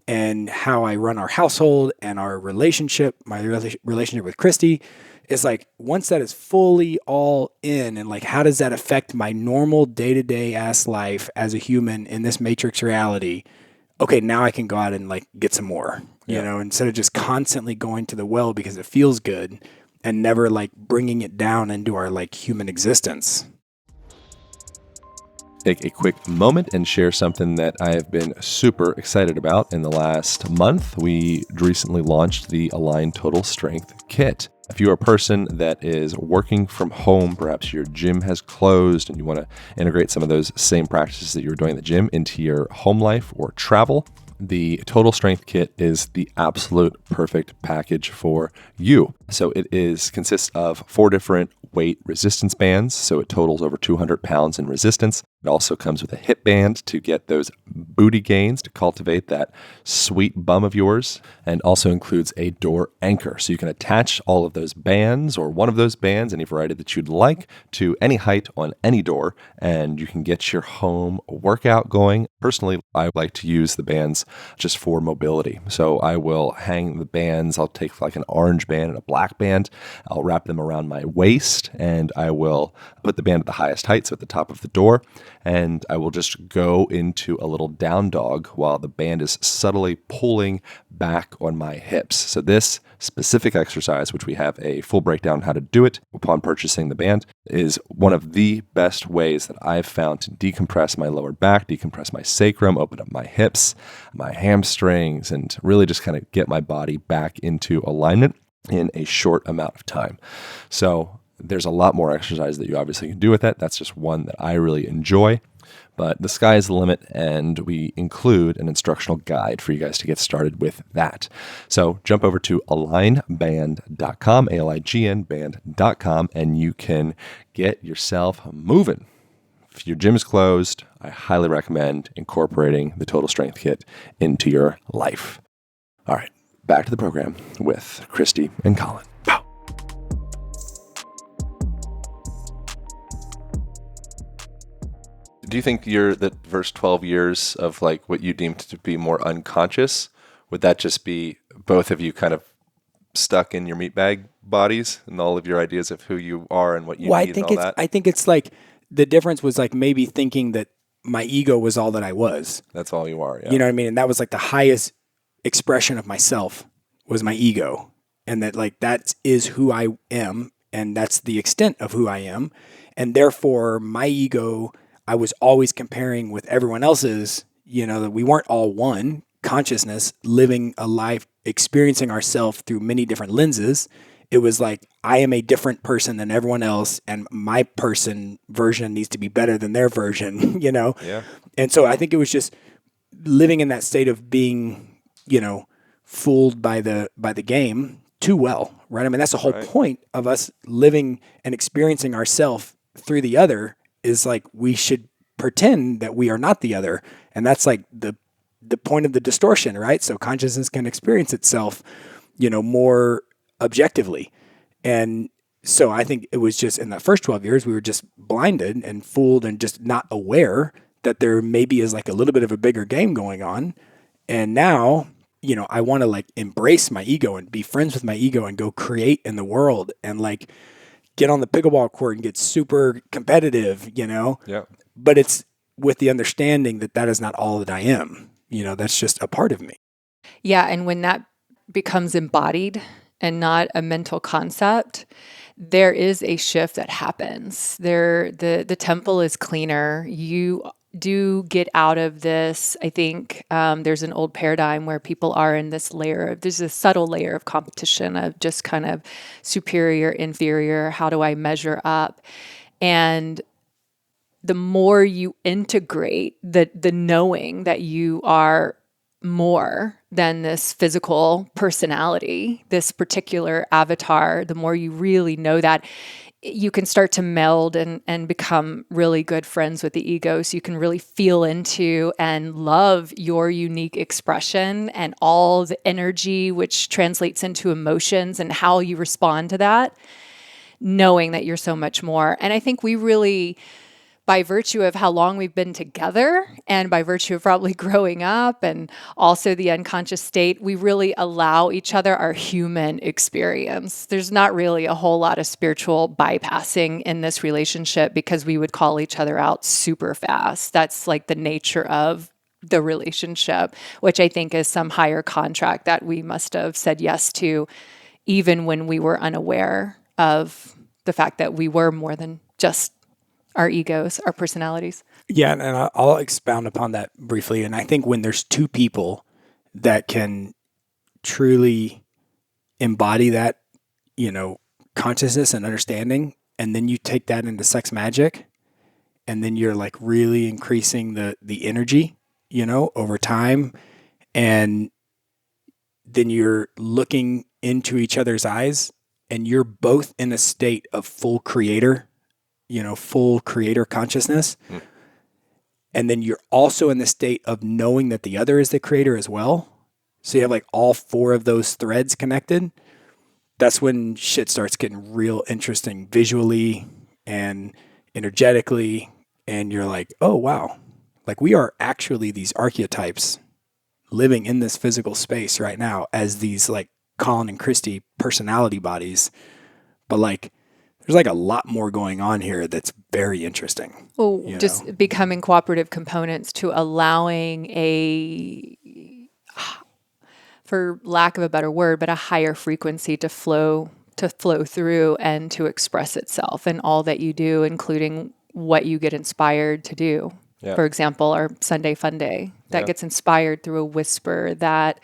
and how I run our household and our relationship, my relationship with Christie? It's like, once that is fully all in, and like, how does that affect my normal day-to-day ass life as a human in this matrix reality? Okay, now I can go out and like get some more, instead of just constantly going to the well because it feels good and never like bringing it down into our like human existence. Take a quick moment and share something that I have been super excited about in the last month. We recently launched the Align Total Strength Kit. If you're a person that is working from home, perhaps your gym has closed and you want to integrate some of those same practices that you were doing at the gym into your home life or travel, the Total Strength Kit is the absolute perfect package for you. So it consists of 4 different weight resistance bands, so it totals over 200 pounds in resistance. It also comes with a hip band to get those booty gains, to cultivate that sweet bum of yours, and also includes a door anchor. So you can attach all of those bands or one of those bands, any variety that you'd like, to any height on any door, and you can get your home workout going. Personally, I like to use the bands just for mobility. So I will hang the bands. I'll take like an orange band and a black band. I'll wrap them around my waist, and I will put the band at the highest height, so at the top of the door, and I will just go into a little down dog while the band is subtly pulling back on my hips. So this specific exercise, which we have a full breakdown on how to do it upon purchasing the band, is one of the best ways that I've found to decompress my lower back, decompress my sacrum, open up my hips, my hamstrings, and really just kind of get my body back into alignment in a short amount of time. So there's a lot more exercise that you obviously can do with that. That's just one that I really enjoy. But the sky is the limit, and we include an instructional guide for you guys to get started with that. So jump over to alignband.com, ALIGN band.com, and you can get yourself moving. If your gym is closed, I highly recommend incorporating the Total Strength Kit into your life. All right, back to the program with Christie and Colin. Pow. Do you think the first 12 years of like what you deemed to be more unconscious, would that just be both of you kind of stuck in your meatbag bodies and all of your ideas of who you are and what you need and all that? I think it's like the difference was like maybe thinking that my ego was all that I was. That's all you are, yeah. You know what I mean? And that was like the highest expression of myself was my ego. And that like that is who I am, and that's the extent of who I am. And therefore my ego, I was always comparing with everyone else's, that we weren't all one consciousness, living a life, experiencing ourselves through many different lenses. It was like, I am a different person than everyone else, and my version needs to be better than their version, Yeah. And so I think it was just living in that state of being, fooled by the game too well, right? I mean, that's the whole point of us living and experiencing ourself through the other is like we should pretend that we are not the other. And that's like the point of the distortion, right? So consciousness can experience itself, more objectively. And so I think it was just in the first 12 years, we were just blinded and fooled and just not aware that there maybe is like a little bit of a bigger game going on. And now, I want to like embrace my ego and be friends with my ego and go create in the world and like get on the pickleball court and get super competitive, Yeah. But it's with the understanding that that is not all that I am. That's just a part of me. Yeah. And when that becomes embodied and not a mental concept, there is a shift that happens. The temple is cleaner. You do get out of this. I think there's an old paradigm where people are in this there's a subtle layer of competition of just kind of superior, inferior. How do I measure up? And the more you integrate the knowing that you are more than this physical personality, this particular avatar, the more you really know that, you can start to meld and become really good friends with the ego. So you can really feel into and love your unique expression and all the energy, which translates into emotions and how you respond to that, knowing that you're so much more. And I think we really, by virtue of how long we've been together and by virtue of probably growing up and also the unconscious state, we really allow each other our human experience. There's not really a whole lot of spiritual bypassing in this relationship because we would call each other out super fast. That's like the nature of the relationship, which I think is some higher contract that we must have said yes to, even when we were unaware of the fact that we were more than just our egos, our personalities. Yeah, and I'll expound upon that briefly. And I think when there's two people that can truly embody that, consciousness and understanding, and then you take that into sex magic, and then you're like really increasing the energy, over time, and then you're looking into each other's eyes, and you're both in a state of full creator consciousness. Mm. And then you're also in the state of knowing that the other is the creator as well. So you have like all four of those threads connected. That's when shit starts getting real interesting visually and energetically. And you're like, oh, wow. Like we are actually these archetypes living in this physical space right now as these like Colin and Christie personality bodies. But like, there's like a lot more going on here that's very interesting. Well, just becoming cooperative components to allowing for lack of a better word, but a higher frequency to flow through and to express itself in all that you do, including what you get inspired to do. Yeah. For example, our Sunday Fun Day that gets inspired through a whisper that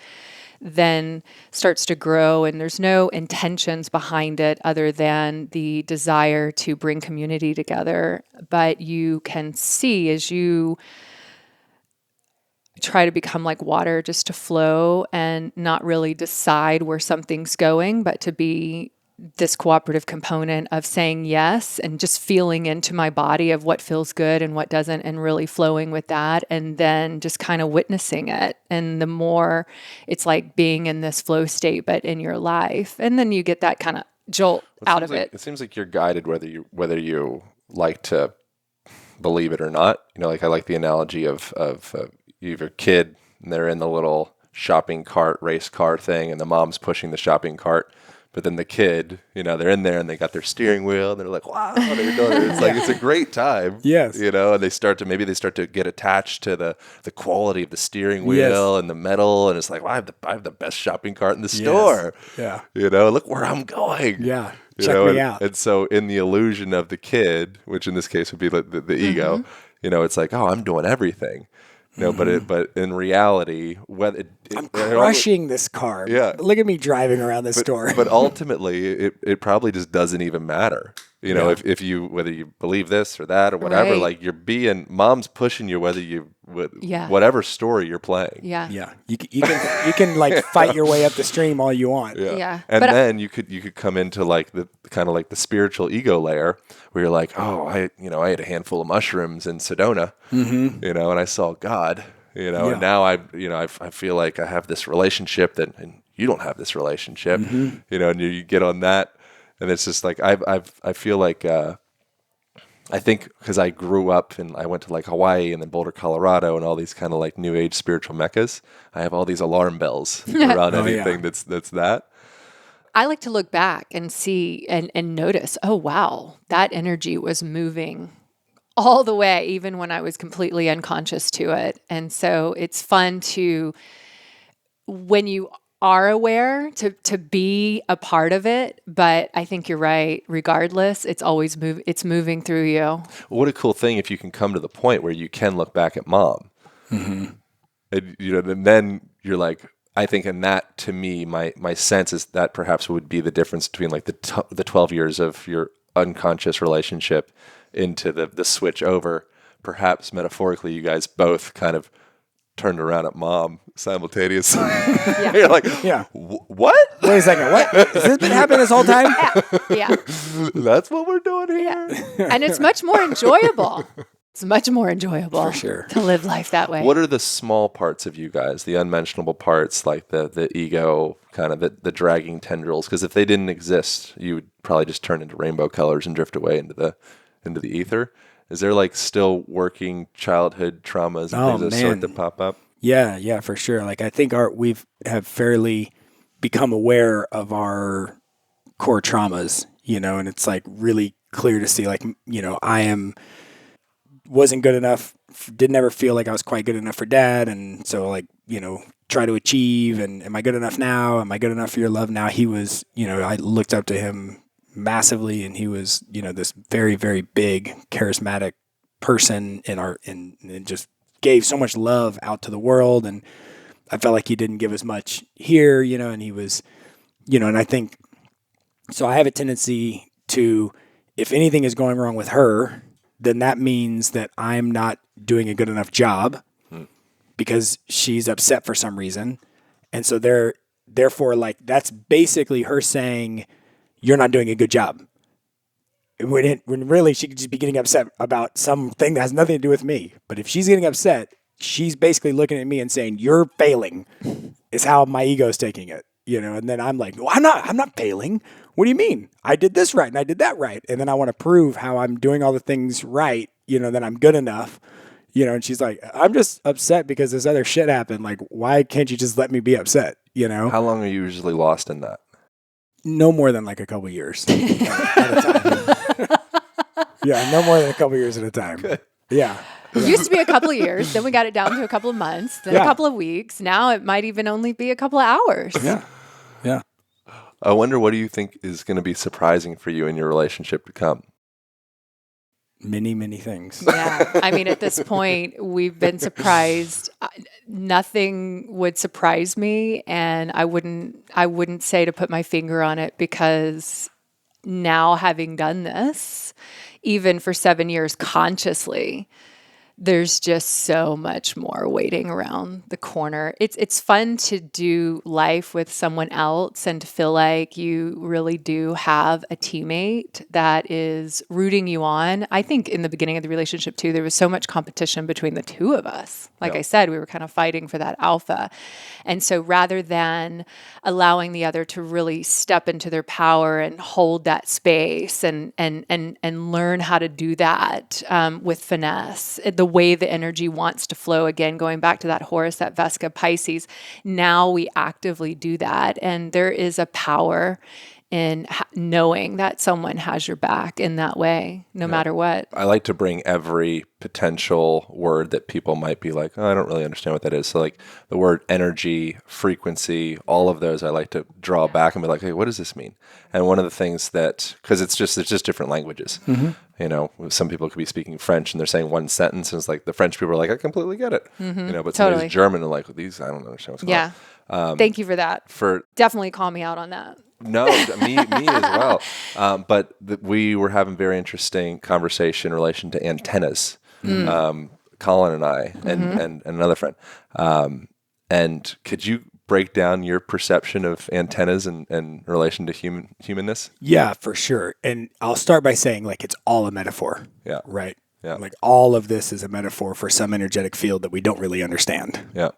then starts to grow, and there's no intentions behind it other than the desire to bring community together. But you can see as you try to become like water, just to flow and not really decide where something's going, but to be this cooperative component of saying yes and just feeling into my body of what feels good and what doesn't, and really flowing with that, and then just kind of witnessing it. And the more it's like being in this flow state, but in your life, and then you get that kind of jolt out of it. It seems like you're guided whether you like to believe it or not. Like I like the analogy of you have your kid and they're in the little shopping cart, race car thing, and the mom's pushing the shopping cart. But then the kid, they're in there and they got their steering wheel and they're like, wow, they're doing it. It's like, it's a great time. Yes. And they start to get attached to the quality of the steering wheel and the metal. And it's like, wow, I have the best shopping cart in the store. Yeah. Look where I'm going. Yeah. Check me out. And so in the illusion of the kid, which in this case would be the ego, it's like, oh, I'm doing everything. But in reality, I'm crushing this car. Yeah. Look at me driving around the store. But ultimately, it probably just doesn't even matter. You know, if you, whether you believe this or that or whatever, like mom's pushing you, whatever story you're playing. Yeah. You can like fight your way up the stream all you want. Yeah. And then you could come into like the kind of like the spiritual ego layer where you're like, oh, I ate a handful of mushrooms in Sedona, you know, and I saw God, you know, and now I feel like I have this relationship and you don't have this relationship, you know, and you get on that. And it's just like, I feel like, I think because I grew up and I went to like Hawaii and then Boulder, Colorado and all these kind of like new age spiritual meccas, I have all these alarm bells around anything that's that. I like to look back and see and notice, oh, wow, that energy was moving all the way, even when I was completely unconscious to it. And so it's fun to, when you are aware, to be a part of it. But I think you're right. Regardless, it's always it's moving through you. What a cool thing if you can come to the point where you can look back at mom. And, you know, and then you're like, I think in that, to me, my sense is that perhaps would be the difference between like the 12 years of your unconscious relationship into the switch over. Perhaps metaphorically, you guys both kind of turned around at mom simultaneously. You're like, what? Wait a second, what? Has this been happening this whole time? Yeah. That's what we're doing here. Yeah. And it's much more enjoyable. It's much more enjoyable for sure to live life that way. What are the small parts of you guys, the unmentionable parts, like the ego, kind of the dragging tendrils? Because if they didn't exist, you would probably just turn into rainbow colors and drift away into the ether. Is there like still working childhood traumas and things that start to pop up? Yeah, for sure. Like I think we have fairly become aware of our core traumas, you know, and it's like really clear to see, like, you know, wasn't good enough, didn't ever feel like I was quite good enough for dad, and so like, you know, try to achieve, and am I good enough now? Am I good enough for your love now? He was, you know, I looked up to him massively, and he was, you know, this very, very big, charismatic person and just gave so much love out to the world, and I felt like he didn't give as much here, you know, and he was, you know, and I think, so I have a tendency to, if anything is going wrong with her, then that means that I'm not doing a good enough job because she's upset for some reason. And so therefore, like, that's basically her saying, you're not doing a good job. When really she could just be getting upset about something that has nothing to do with me. But if she's getting upset, she's basically looking at me and saying, you're failing, is how my ego is taking it. You know, and then I'm like, well, I'm not failing. What do you mean? I did this right and I did that right. And then I want to prove how I'm doing all the things right, you know, that I'm good enough, you know, and she's like, I'm just upset because this other shit happened. Like, why can't you just let me be upset? You know? How long are you usually lost in that? No more than like a couple years at a time. Yeah, no more than a couple years at a time. Good. Yeah. It used to be a couple of years. Then we got it down to a couple of months, then a couple of weeks. Now it might even only be a couple of hours. Yeah. Yeah. I wonder, what do you think is going to be surprising for you in your relationship to come? Many, many things. Yeah. I mean, at this point, we've been surprised. Nothing would surprise me. And I wouldn't say to put my finger on it, because now, having done this, even for 7 years consciously, there's just so much more waiting around the corner. It's fun to do life with someone else and to feel like you really do have a teammate that is rooting you on. I think in the beginning of the relationship too, there was so much competition between the two of us. Like I said, we were kind of fighting for that alpha. And so rather than allowing the other to really step into their power and hold that space and learn how to do that with finesse, the way the energy wants to flow, again, going back to that Horus, that Vesca Pisces, now we actively do that. And there is a power in knowing that someone has your back in that way, no matter what. I like to bring every potential word that people might be like, oh, I don't really understand what that is. So like the word energy, frequency, all of those, I like to draw back and be like, hey, what does this mean? And one of the things that, because it's just different languages. Mm-hmm. You know, some people could be speaking French and they're saying one sentence, and it's like the French people are like, I completely get it. Mm-hmm. You know, but somebody's German and like, these, I don't understand what's going on. Yeah. Thank you for that. Definitely call me out on that. No, me as well. But we were having very interesting conversation in relation to antennas. Colin and I, and another friend. And could you break down your perception of antennas in relation to humanness? Yeah, for sure. And I'll start by saying, like, it's all a metaphor. Yeah. Right? Yeah. Like, all of this is a metaphor for some energetic field that we don't really understand. Yeah.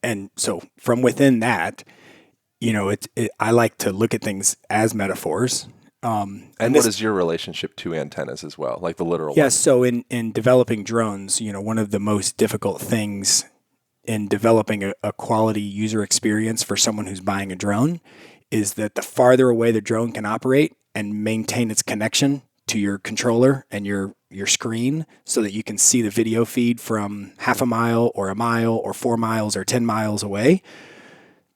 And so from within that, I like to look at things as metaphors. And what is your relationship to antennas as well, like the literal Yeah, one? so in developing drones, one of the most difficult things in developing a quality user experience for someone who's buying a drone is that the farther away the drone can operate and maintain its connection to your controller and your screen so that you can see the video feed from half a mile or 4 miles or 10 miles away,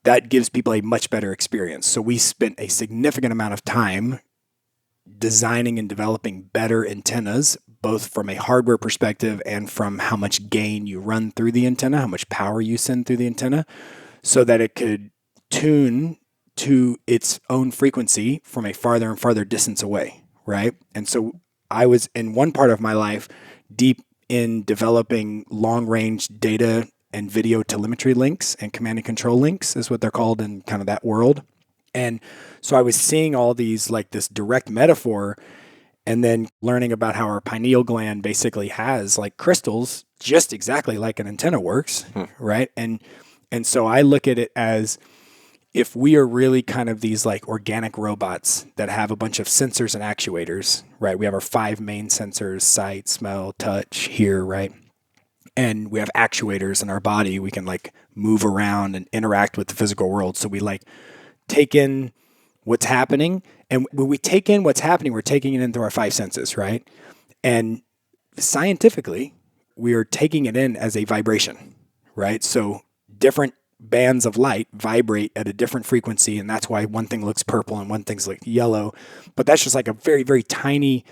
that gives people a much better experience. So we spent a significant amount of time designing and developing better antennas, both from a hardware perspective and from how much gain you run through the antenna, how much power you send through the antenna, so that it could tune to its own frequency from a farther and farther distance away, right? And so I was in one part of my life deep in developing long-range data and video telemetry links, and command and control links is what they're called in kind of that world. And so I was seeing all these, like, this direct metaphor, and then learning about how our pineal gland basically has like crystals, just exactly like an antenna works, right? And so I look at it as if we are really kind of these like organic robots that have a bunch of sensors and actuators, right? We have our 5 main sensors: sight, smell, touch, hear, right? And we have actuators in our body. We can like move around and interact with the physical world. So we like take in what's happening. And when we take in what's happening, we're taking it in through our 5 senses, right? And scientifically, we are taking it in as a vibration, right? So different bands of light vibrate at a different frequency, and that's why one thing looks purple and one thing's like yellow. But that's just like a very, very tiny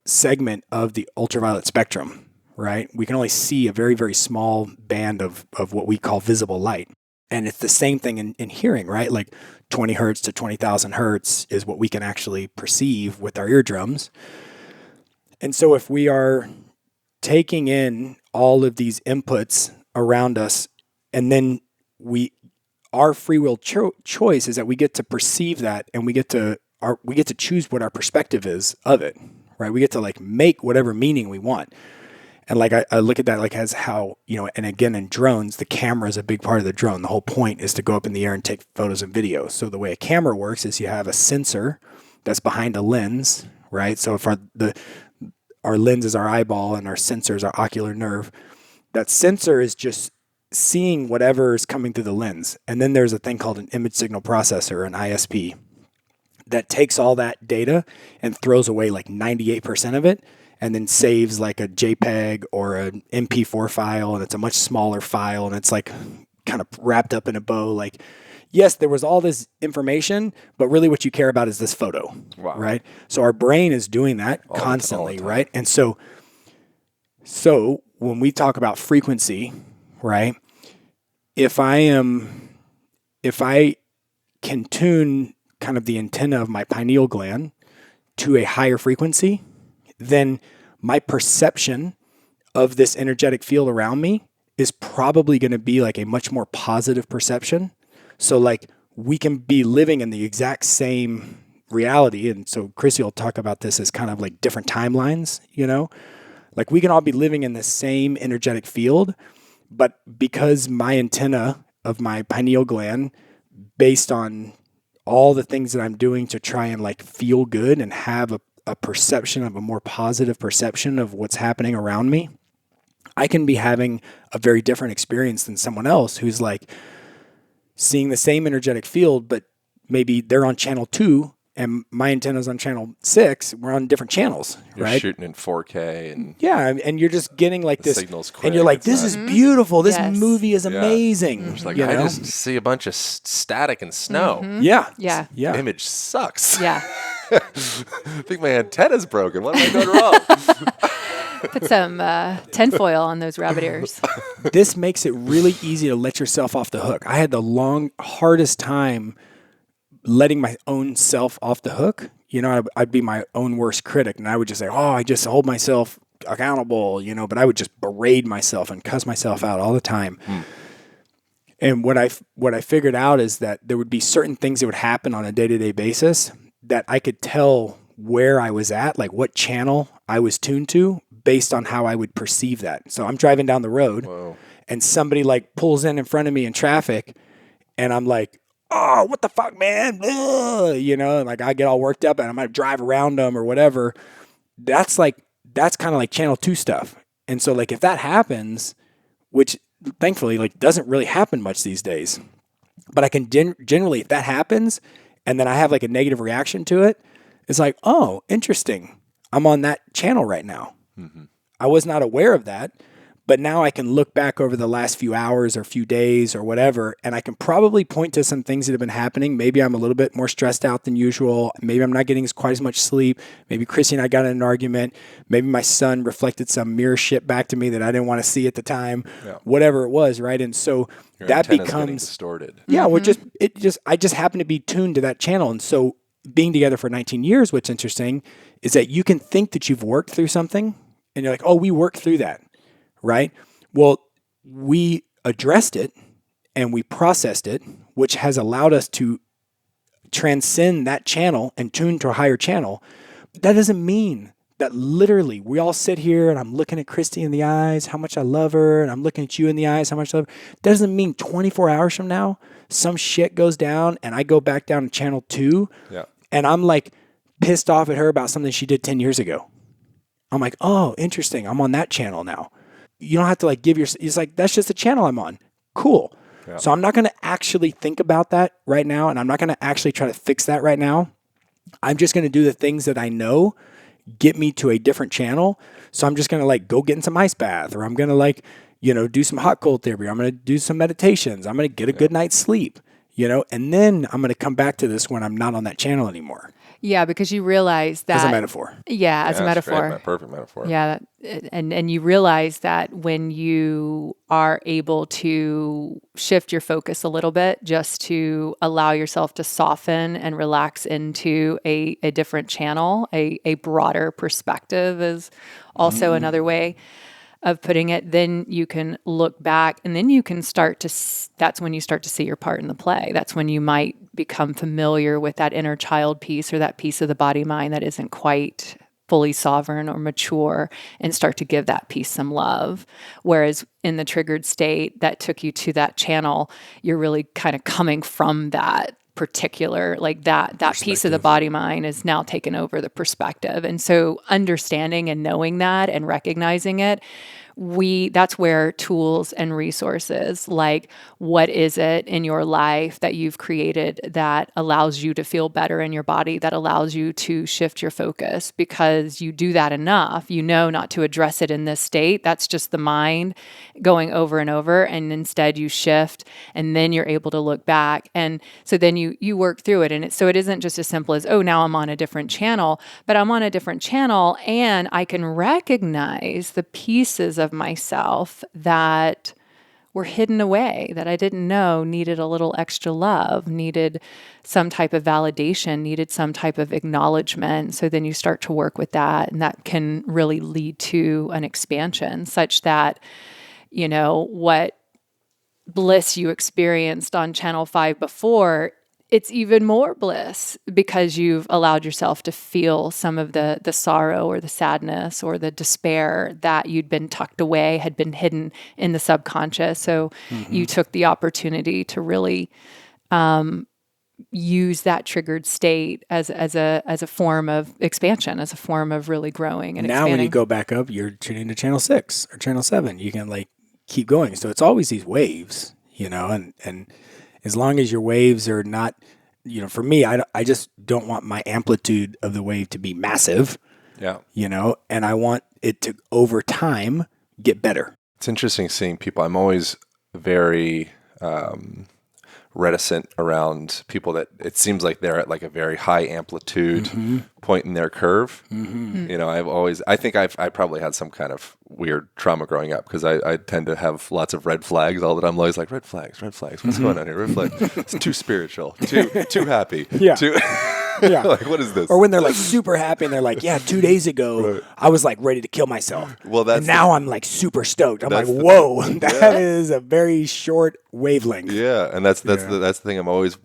segment of the ultraviolet spectrum, right? We can only see a very, very small band of what we call visible light. And it's the same thing in hearing, right? Like 20 hertz to 20,000 hertz is what we can actually perceive with our eardrums. And so if we are taking in all of these inputs around us, and then our free will choice is that we get to perceive that, and we get to choose what our perspective is of it, right? We get to like make whatever meaning we want. And like I look at that like as how, and again in drones, the camera is a big part of the drone. The whole point is to go up in the air and take photos and videos. So the way a camera works is you have a sensor that's behind a lens, right? So if our lens is our eyeball and our sensor is our ocular nerve, that sensor is just seeing whatever is coming through the lens. And then there's a thing called an image signal processor, an ISP, that takes all that data and throws away like 98% of it, and then saves like a JPEG or an MP4 file, and it's a much smaller file, and it's like kind of wrapped up in a bow. Like, yes, there was all this information, but really what you care about is this photo, right? So our brain is doing that constantly, right? And so when we talk about frequency, right? If I can tune kind of the antenna of my pineal gland to a higher frequency, then my perception of this energetic field around me is probably going to be like a much more positive perception. So like we can be living in the exact same reality. And so Christie will talk about this as kind of like different timelines, like we can all be living in the same energetic field, but because my antenna of my pineal gland, based on all the things that I'm doing to try and like feel good and have a perception of a more positive perception of what's happening around me, I can be having a very different experience than someone else who's like seeing the same energetic field, but maybe they're on channel 2 and my antenna's on channel 6. We're on different channels, you're right? shooting in 4K and and you're just getting like this signals quick, and you're like, this is beautiful. This Yes. movie is amazing. It's like, I just see a bunch of static and snow. Yeah. Image sucks. Yeah. I think my antenna's broken. What am I doing wrong? Put some tinfoil on those rabbit ears. This makes it really easy to let yourself off the hook. I had the hardest time letting my own self off the hook, I'd be my own worst critic, and I would just say, oh, I just hold myself accountable, but I would just berate myself and cuss myself out all the time. And what I figured out is that there would be certain things that would happen on a day-to-day basis that I could tell where I was at, like what channel I was tuned to based on how I would perceive that. So I'm driving down the road and somebody like pulls in front of me in traffic, and I'm like, oh, what the fuck, man? And like I get all worked up and I might drive around them or whatever. That's kind of like channel 2 stuff. And so like if that happens, which thankfully like doesn't really happen much these days, but I can generally, if that happens and then I have like a negative reaction to it, it's like, oh, interesting. I'm on that channel right now. Mm-hmm. I was not aware of that, but now I can look back over the last few hours or few days or whatever, and I can probably point to some things that have been happening. Maybe I'm a little bit more stressed out than usual. Maybe I'm not getting quite as much sleep. Maybe Christie and I got in an argument. Maybe my son reflected some mirror shit back to me that I didn't want to see at the time. Yeah. Whatever it was, right? And so your that becomes distorted. Yeah, mm-hmm. I just happen to be tuned to that channel. And so being together for 19 years, what's interesting is that you can think that you've worked through something, and you're like, oh, we worked through that. Right? Well, we addressed it and we processed it, which has allowed us to transcend that channel and tune to a higher channel. But that doesn't mean that literally we all sit here and I'm looking at Christie in the eyes, how much I love her, and I'm looking at you in the eyes, how much I love her. That doesn't mean 24 hours from now, some shit goes down and I go back down to channel 2 and I'm like pissed off at her about something she did 10 years ago. I'm like, oh, interesting. I'm on that channel now. You don't have to like it's like, that's just the channel I'm on. Cool. Yeah. So I'm not going to actually think about that right now. And I'm not going to actually try to fix that right now. I'm just going to do the things that I know get me to a different channel. So I'm just going to like go get in some ice bath, or I'm going to like, do some hot cold therapy. I'm going to do some meditations. I'm going to get a good night's sleep, and then I'm going to come back to this when I'm not on that channel anymore. Yeah, because you realize that... As a metaphor. Yeah, as a metaphor. Great, perfect metaphor. Yeah, and you realize that when you are able to shift your focus a little bit just to allow yourself to soften and relax into a different channel, a broader perspective is also another way of putting it, then you can look back and then you can that's when you start to see your part in the play. That's when you might become familiar with that inner child piece or that piece of the body mind that isn't quite fully sovereign or mature, and start to give that piece some love. Whereas in the triggered state that took you to that channel, you're really kind of coming from that particular, like that piece of the body mind is now taken over the perspective. And so understanding and knowing that and recognizing it, that's where tools and resources, like what is it in your life that you've created that allows you to feel better in your body, that allows you to shift your focus, because you do that enough, not to address it in this state. That's just the mind going over and over. And instead you shift, and then you're able to look back. And so then you work through it. And so it isn't just as simple as, oh, now I'm on a different channel, but I'm on a different channel and I can recognize the pieces of myself that were hidden away, that I didn't know needed a little extra love, needed some type of validation, needed some type of acknowledgement. So then you start to work with that, and that can really lead to an expansion such that, what bliss you experienced on Channel 5 before, it's even more bliss because you've allowed yourself to feel some of the sorrow or the sadness or the despair that you'd been tucked away, had been hidden in the subconscious. So you took the opportunity to really use that triggered state as a form of expansion, as a form of really growing and expanding. Now when you go back up, you're tuning to Channel 6 or Channel 7. You can like keep going. So it's always these waves, and as long as your waves are not, for me, I just don't want my amplitude of the wave to be massive. Yeah. And I want it to, over time, get better. It's interesting seeing people. I'm always very reticent around people that it seems like they're at like a very high amplitude point in their curve. Mm-hmm. I think I probably had some kind of weird trauma growing up because I tend to have lots of red flags all the time. I'm always like, red flags. What's going on here? Red flags. It's too spiritual, too happy. Yeah. Yeah. Like, what is this? Or when they're like super happy and they're like, yeah, 2 days ago, I was like ready to kill myself. Well, and now I'm like super stoked. I'm like, whoa, that is a very short wavelength. Yeah. And that's the thing I'm always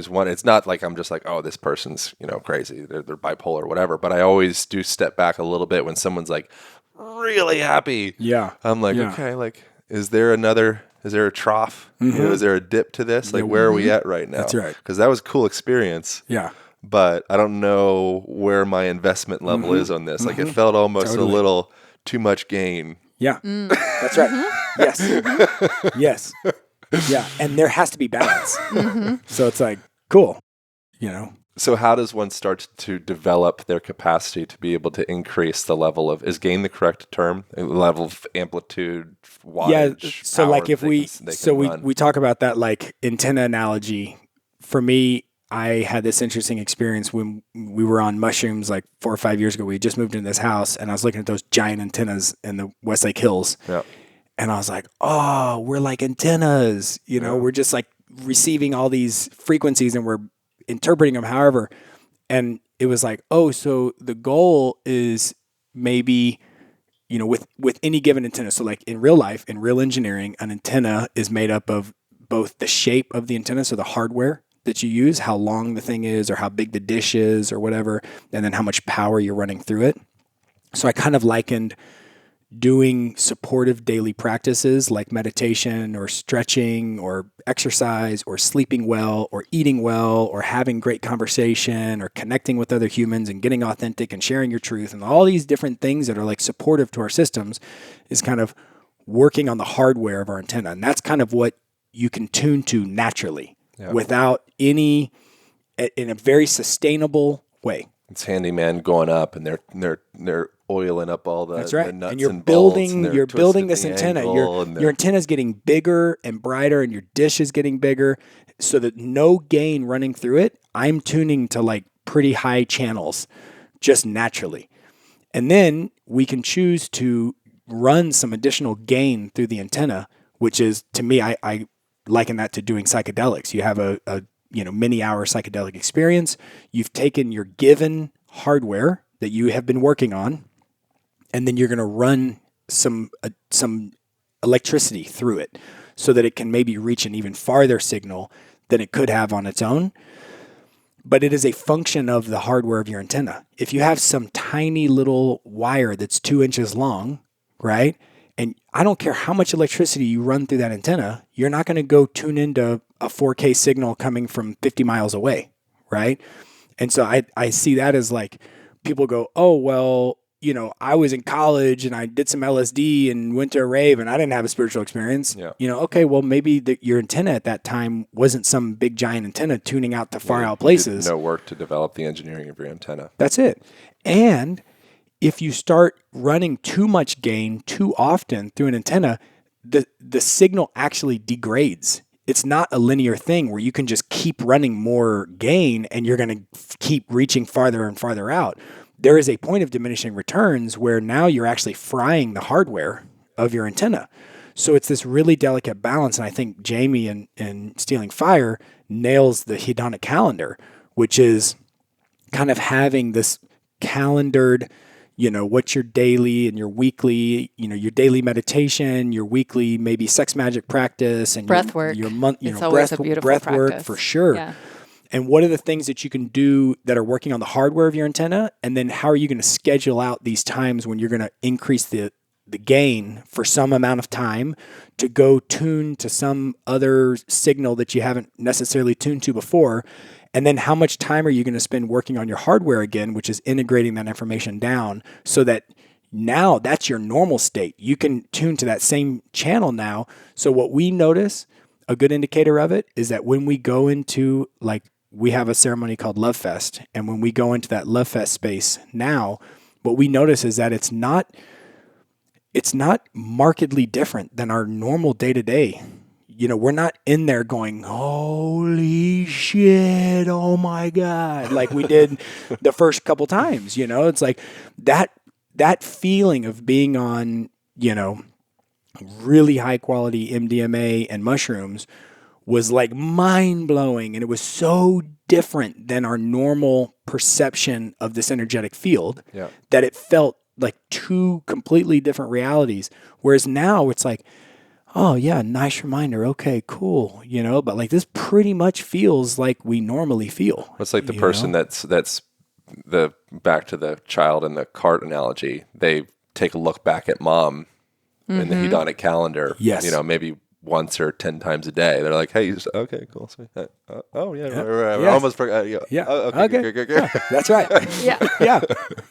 wanting. It's not like I'm just like, oh, this person's, crazy. They're bipolar or whatever. But I always do step back a little bit when someone's like really happy. Yeah. I'm like, okay, like, is there a trough? Is there a dip to this? Like, where are we at right now? That's right. Because that was a cool experience. Yeah. But I don't know where my investment level is on this. Like, it felt almost a little too much gain. Yeah. That's right. Yes. Yes. Yeah. And there has to be balance. So it's like, cool. So how does one start to develop their capacity to be able to increase the level of, is gain the correct term? The level of amplitude, wattage, yeah. So power like if we talk about that like antenna analogy, for me, I had this interesting experience when we were on mushrooms like 4 or 5 years ago. We had just moved into this house and I was looking at those giant antennas in the Westlake Hills. Yeah. And I was like, oh, we're like antennas, we're just like receiving all these frequencies and we're interpreting them however. And it was like, oh, so the goal is maybe, with any given antenna. So like in real life, in real engineering, an antenna is made up of both the shape of the antenna, so the hardware that you use, how long the thing is or how big the dish is or whatever, and then how much power you're running through it. So I kind of likened doing supportive daily practices like meditation or stretching or exercise or sleeping well or eating well or having great conversation or connecting with other humans and getting authentic and sharing your truth and all these different things that are like supportive to our systems is kind of working on the hardware of our antenna. And that's kind of what you can tune to naturally without in a very sustainable way. It's handyman going up and they're oiling up all the, that's right. the nuts and you're and building bolts, you're building this antenna. Your antenna is getting bigger and brighter and your dish is getting bigger so that no gain running through it. I'm tuning to like pretty high channels just naturally. And then we can choose to run some additional gain through the antenna, which is, to me, I liken that to doing psychedelics. You have a many hour psychedelic experience. You've taken your given hardware that you have been working on, and then you're going to run some electricity through it so that it can maybe reach an even farther signal than it could have on its own. But it is a function of the hardware of your antenna. If you have some tiny little wire that's 2 inches long, right? And I don't care how much electricity you run through that antenna, you're not going to go tune into a 4K signal coming from 50 miles away, right? And so I see that as like, people go, oh, well, I was in college and I did some LSD and went to a rave and I didn't have a spiritual experience. Yeah. Okay, well, maybe your antenna at that time wasn't some big giant antenna tuning out to far out places. No work to develop the engineering of your antenna. That's it. And if you start running too much gain too often through an antenna, the signal actually degrades. It's not a linear thing where you can just keep running more gain and you're going to keep reaching farther and farther out. There is a point of diminishing returns where now you're actually frying the hardware of your antenna. So it's this really delicate balance. And I think Jamie in Stealing Fire nails the hedonic calendar, which is kind of having this calendared, what's your daily and your weekly, your daily meditation, your weekly maybe sex magic practice, and breath work. Your month, it's always a beautiful breath practice. work for sure. Yeah. And what are the things that you can do that are working on the hardware of your antenna? And then how are you going to schedule out these times when you're going to increase the gain for some amount of time to go tune to some other signal that you haven't necessarily tuned to before? And then how much time are you going to spend working on your hardware again, which is integrating that information down so that now that's your normal state. You can tune to that same channel now. So what we notice, a good indicator of it, is that when we go into, like, we have a ceremony called Love Fest. And when we go into that Love Fest space now, what we notice is that it's not markedly different than our normal day-to-day. We're not in there going, holy shit, oh my God, like we did the first couple times. It's like that feeling of being on, really high quality MDMA and mushrooms was like mind blowing. And it was so different than our normal perception of this energetic field that it felt like two completely different realities. Whereas now it's like, oh yeah, nice reminder. Okay, cool. But like this pretty much feels like we normally feel. It's like the person that's the back to the child in the cart analogy. They take a look back at mom in the hedonic calendar. Yes. Maybe once or 10 times a day. They're like, hey, okay, cool. So, oh yeah, right. Yes. I almost forgot. Yeah. Oh, okay. Yeah, that's right. Yeah.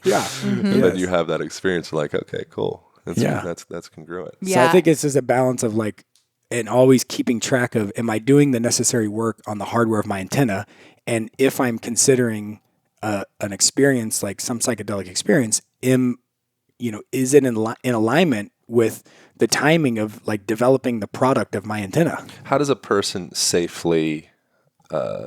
Yeah. And then you have that experience like, okay, cool. That's congruent. So I think it's just a balance of like, and always keeping track of, am I doing the necessary work on the hardware of my antenna? And if I'm considering an experience like some psychedelic experience, is it in alignment with the timing of like developing the product of my antenna? How does a person safely imbibe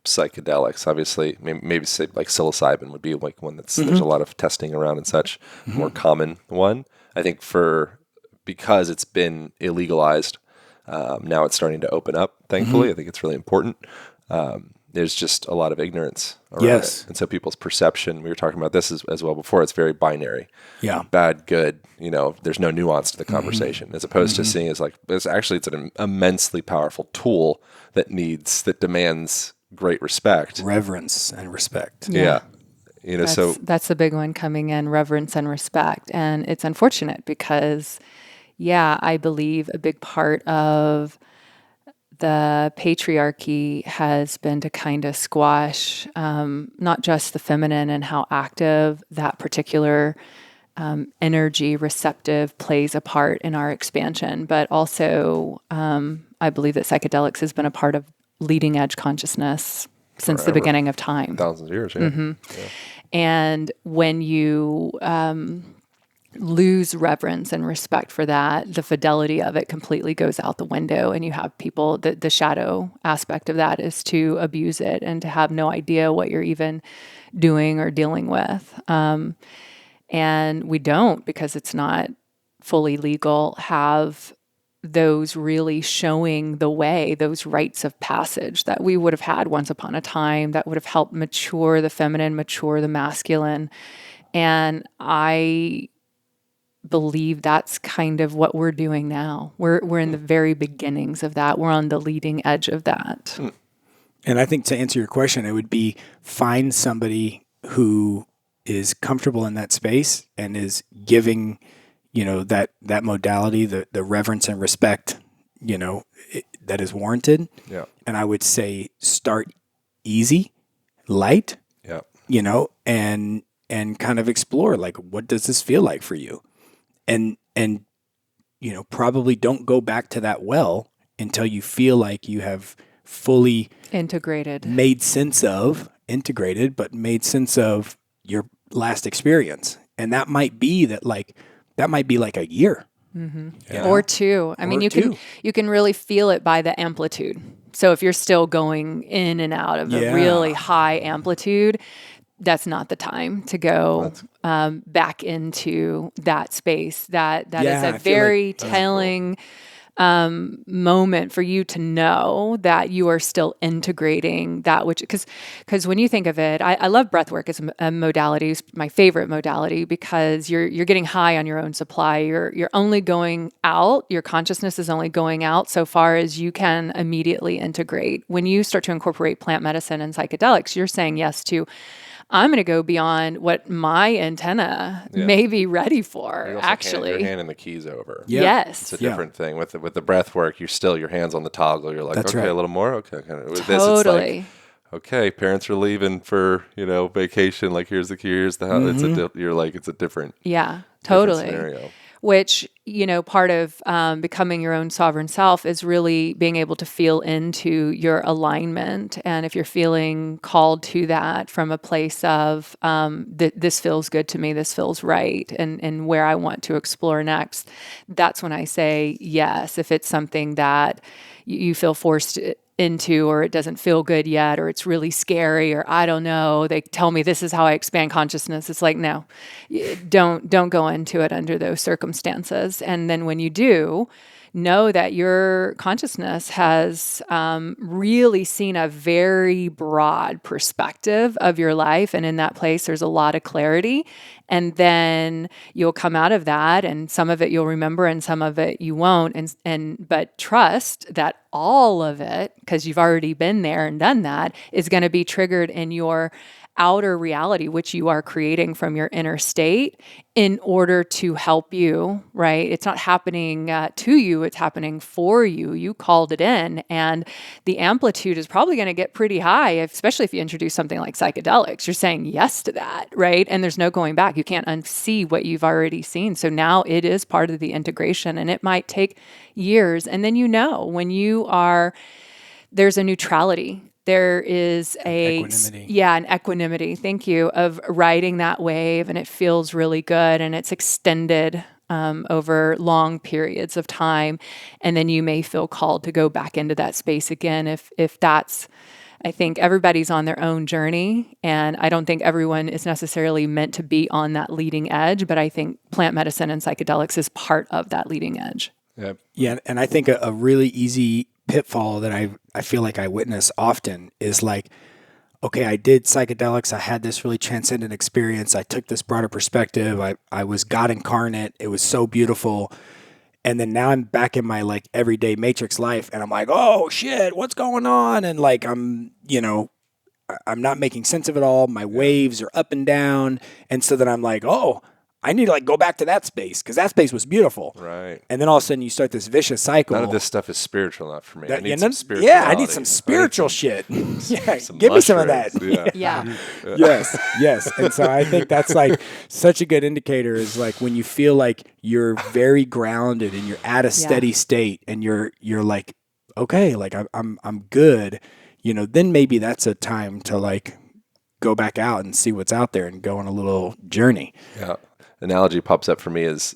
psychedelics? Obviously, maybe say like psilocybin would be like one that's there's a lot of testing around and such, more common one. I think because it's been illegalized, now it's starting to open up, thankfully. I think it's really important. There's just a lot of ignorance around it. And so people's perception, we were talking about this as well before, it's very binary. Yeah. Bad, good, there's no nuance to the conversation, as opposed to seeing as like, it's an immensely powerful tool that demands great respect. Reverence and respect. Yeah. That's the big one coming in, reverence and respect. And it's unfortunate because, I believe a big part of the patriarchy has been to kind of squash not just the feminine and how active that particular energy receptive plays a part in our expansion, but also I believe that psychedelics has been a part of leading edge consciousness since the beginning of time. Thousands of years, yeah. And when you lose reverence and respect for that, the fidelity of it completely goes out the window. And you have people, the shadow aspect of that is to abuse it and to have no idea what you're even doing or dealing with. And we don't, because it's not fully legal, have those really showing the way, those rites of passage that we would have had once upon a time that would have helped mature the feminine, mature the masculine. And I believe that's kind of what we're doing now. We're in the very beginnings of that. We're on the leading edge of that. And I think to answer your question, it would be find somebody who is comfortable in that space and is giving, that modality, the reverence and respect, that is warranted. Yeah. And I would say start easy, light, and kind of explore, like, what does this feel like for you? And probably don't go back to that well until you feel like you have fully integrated your last experience. And that might be like a year. Or two. I mean, you can really feel it by the amplitude. So if you're still going in and out of a really high amplitude, that's not the time to go back into that space. That is a very telling moment for you to know that you are still integrating that, which, because when you think of it, I love breath work as a modality. It's my favorite modality because you're getting high on your own supply. You're only going out, your consciousness is only going out so far as you can immediately integrate. When you start to incorporate plant medicine and psychedelics, you're saying yes to, I'm going to go beyond what my antenna may be ready for, actually. You're handing the keys over. Yeah. Yes. It's a different thing. With the breath work, your hands on the toggle. You're like, That's okay, right. a little more. Okay. Kind of. With Totally. this, it's like, okay, parents are leaving for, vacation. Like, here's the key, here's the house. It's a different totally. different scenario. Which, part of becoming your own sovereign self is really being able to feel into your alignment. And if you're feeling called to that from a place of this feels good to me, this feels right, and where I want to explore next, that's when I say yes. If it's something that you feel forced into, or it doesn't feel good yet, or it's really scary, or I don't know. They tell me this is how I expand consciousness. It's like, no, don't go into it under those circumstances. And then when you do, know that your consciousness has really seen a very broad perspective of your life. And in that place, there's a lot of clarity. And then you'll come out of that, and some of it you'll remember and some of it you won't. But trust that all of it, because you've already been there and done that, is going to be triggered in your outer reality, which you are creating from your inner state in order to help you, right? It's not happening to you, it's happening for you. You called it in, and the amplitude is probably going to get pretty high, especially if you introduce something like psychedelics. You're saying yes to that, right? And there's no going back. You can't unsee what you've already seen. So now it is part of the integration, and it might take years. And then when there's a neutrality. There is an equanimity, thank you, of riding that wave, and it feels really good, and it's extended over long periods of time. And then you may feel called to go back into that space again if that's, I think everybody's on their own journey, and I don't think everyone is necessarily meant to be on that leading edge, but I think plant medicine and psychedelics is part of that leading edge. Yep. Yeah, and I think a really easy pitfall that I feel like I witness often is like, okay, I did psychedelics. I had this really transcendent experience. I took this broader perspective. I was God incarnate. It was so beautiful. And then now I'm back in my like everyday matrix life, and I'm like, oh shit, what's going on? And like, I'm not making sense of it all. My waves are up and down. And so then I'm like, oh, I need to like go back to that space because that space was beautiful. Right. And then all of a sudden you start this vicious cycle. None of this stuff is spiritual enough for me. I need some spirituality. Yeah, I need some spiritual shit. Yeah, give me some of that. Yeah. Yes. And so I think that's like such a good indicator is like when you feel like you're very grounded and you're at a steady state and you're like, okay, like I'm good, then maybe that's a time to like go back out and see what's out there and go on a little journey. Yeah. Analogy pops up for me is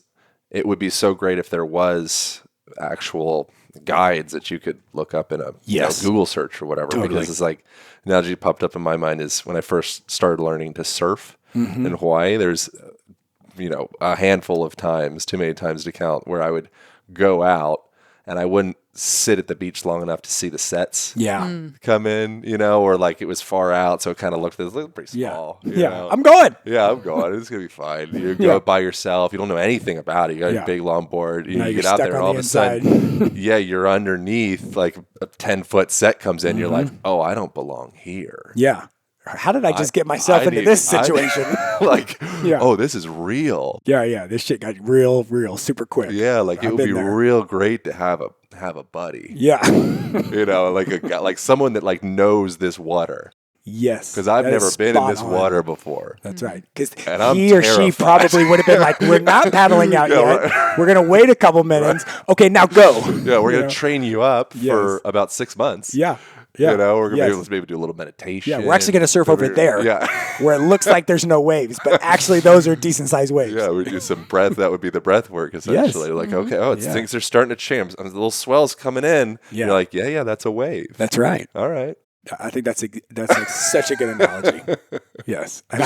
it would be so great if there was actual guides that you could look up in a Google search or whatever. Totally. Because it's like analogy popped up in my mind is when I first started learning to surf in Hawaii, there's a handful of times, too many times to count, where I would go out and I wouldn't sit at the beach long enough to see the sets come in, or like it was far out, so it kind of looked pretty small. I'm going. Yeah, I'm going. It's going to be fine. You go by yourself. You don't know anything about it. You got your big long board. You get out there and all of a sudden, you're underneath, like a 10-foot set comes in. You're like, oh, I don't belong here. Yeah. How did I just get myself into this situation? Oh, this is real. Yeah. This shit got real, super quick. Yeah, like it would be real great to have a buddy. Yeah. Like a guy, like someone that like knows this water. Yes. Because I've never been in this water before. That's right. Because he or she probably would have been like, we're not paddling out yet. We're going to wait a couple minutes. Right. Okay, now go. Yeah, we're going to train you up for about 6 months. Yeah. We're going to maybe do a little meditation. Yeah, we're actually going to surf over there where it looks like there's no waves, but actually those are decent-sized waves. Yeah, we do some breath. That would be the breath work, essentially. Yes. Like, things are starting to change. The little swell's coming in. Yeah. You're like, yeah, that's a wave. That's right. All right. I think that's like such a good analogy. Yes. And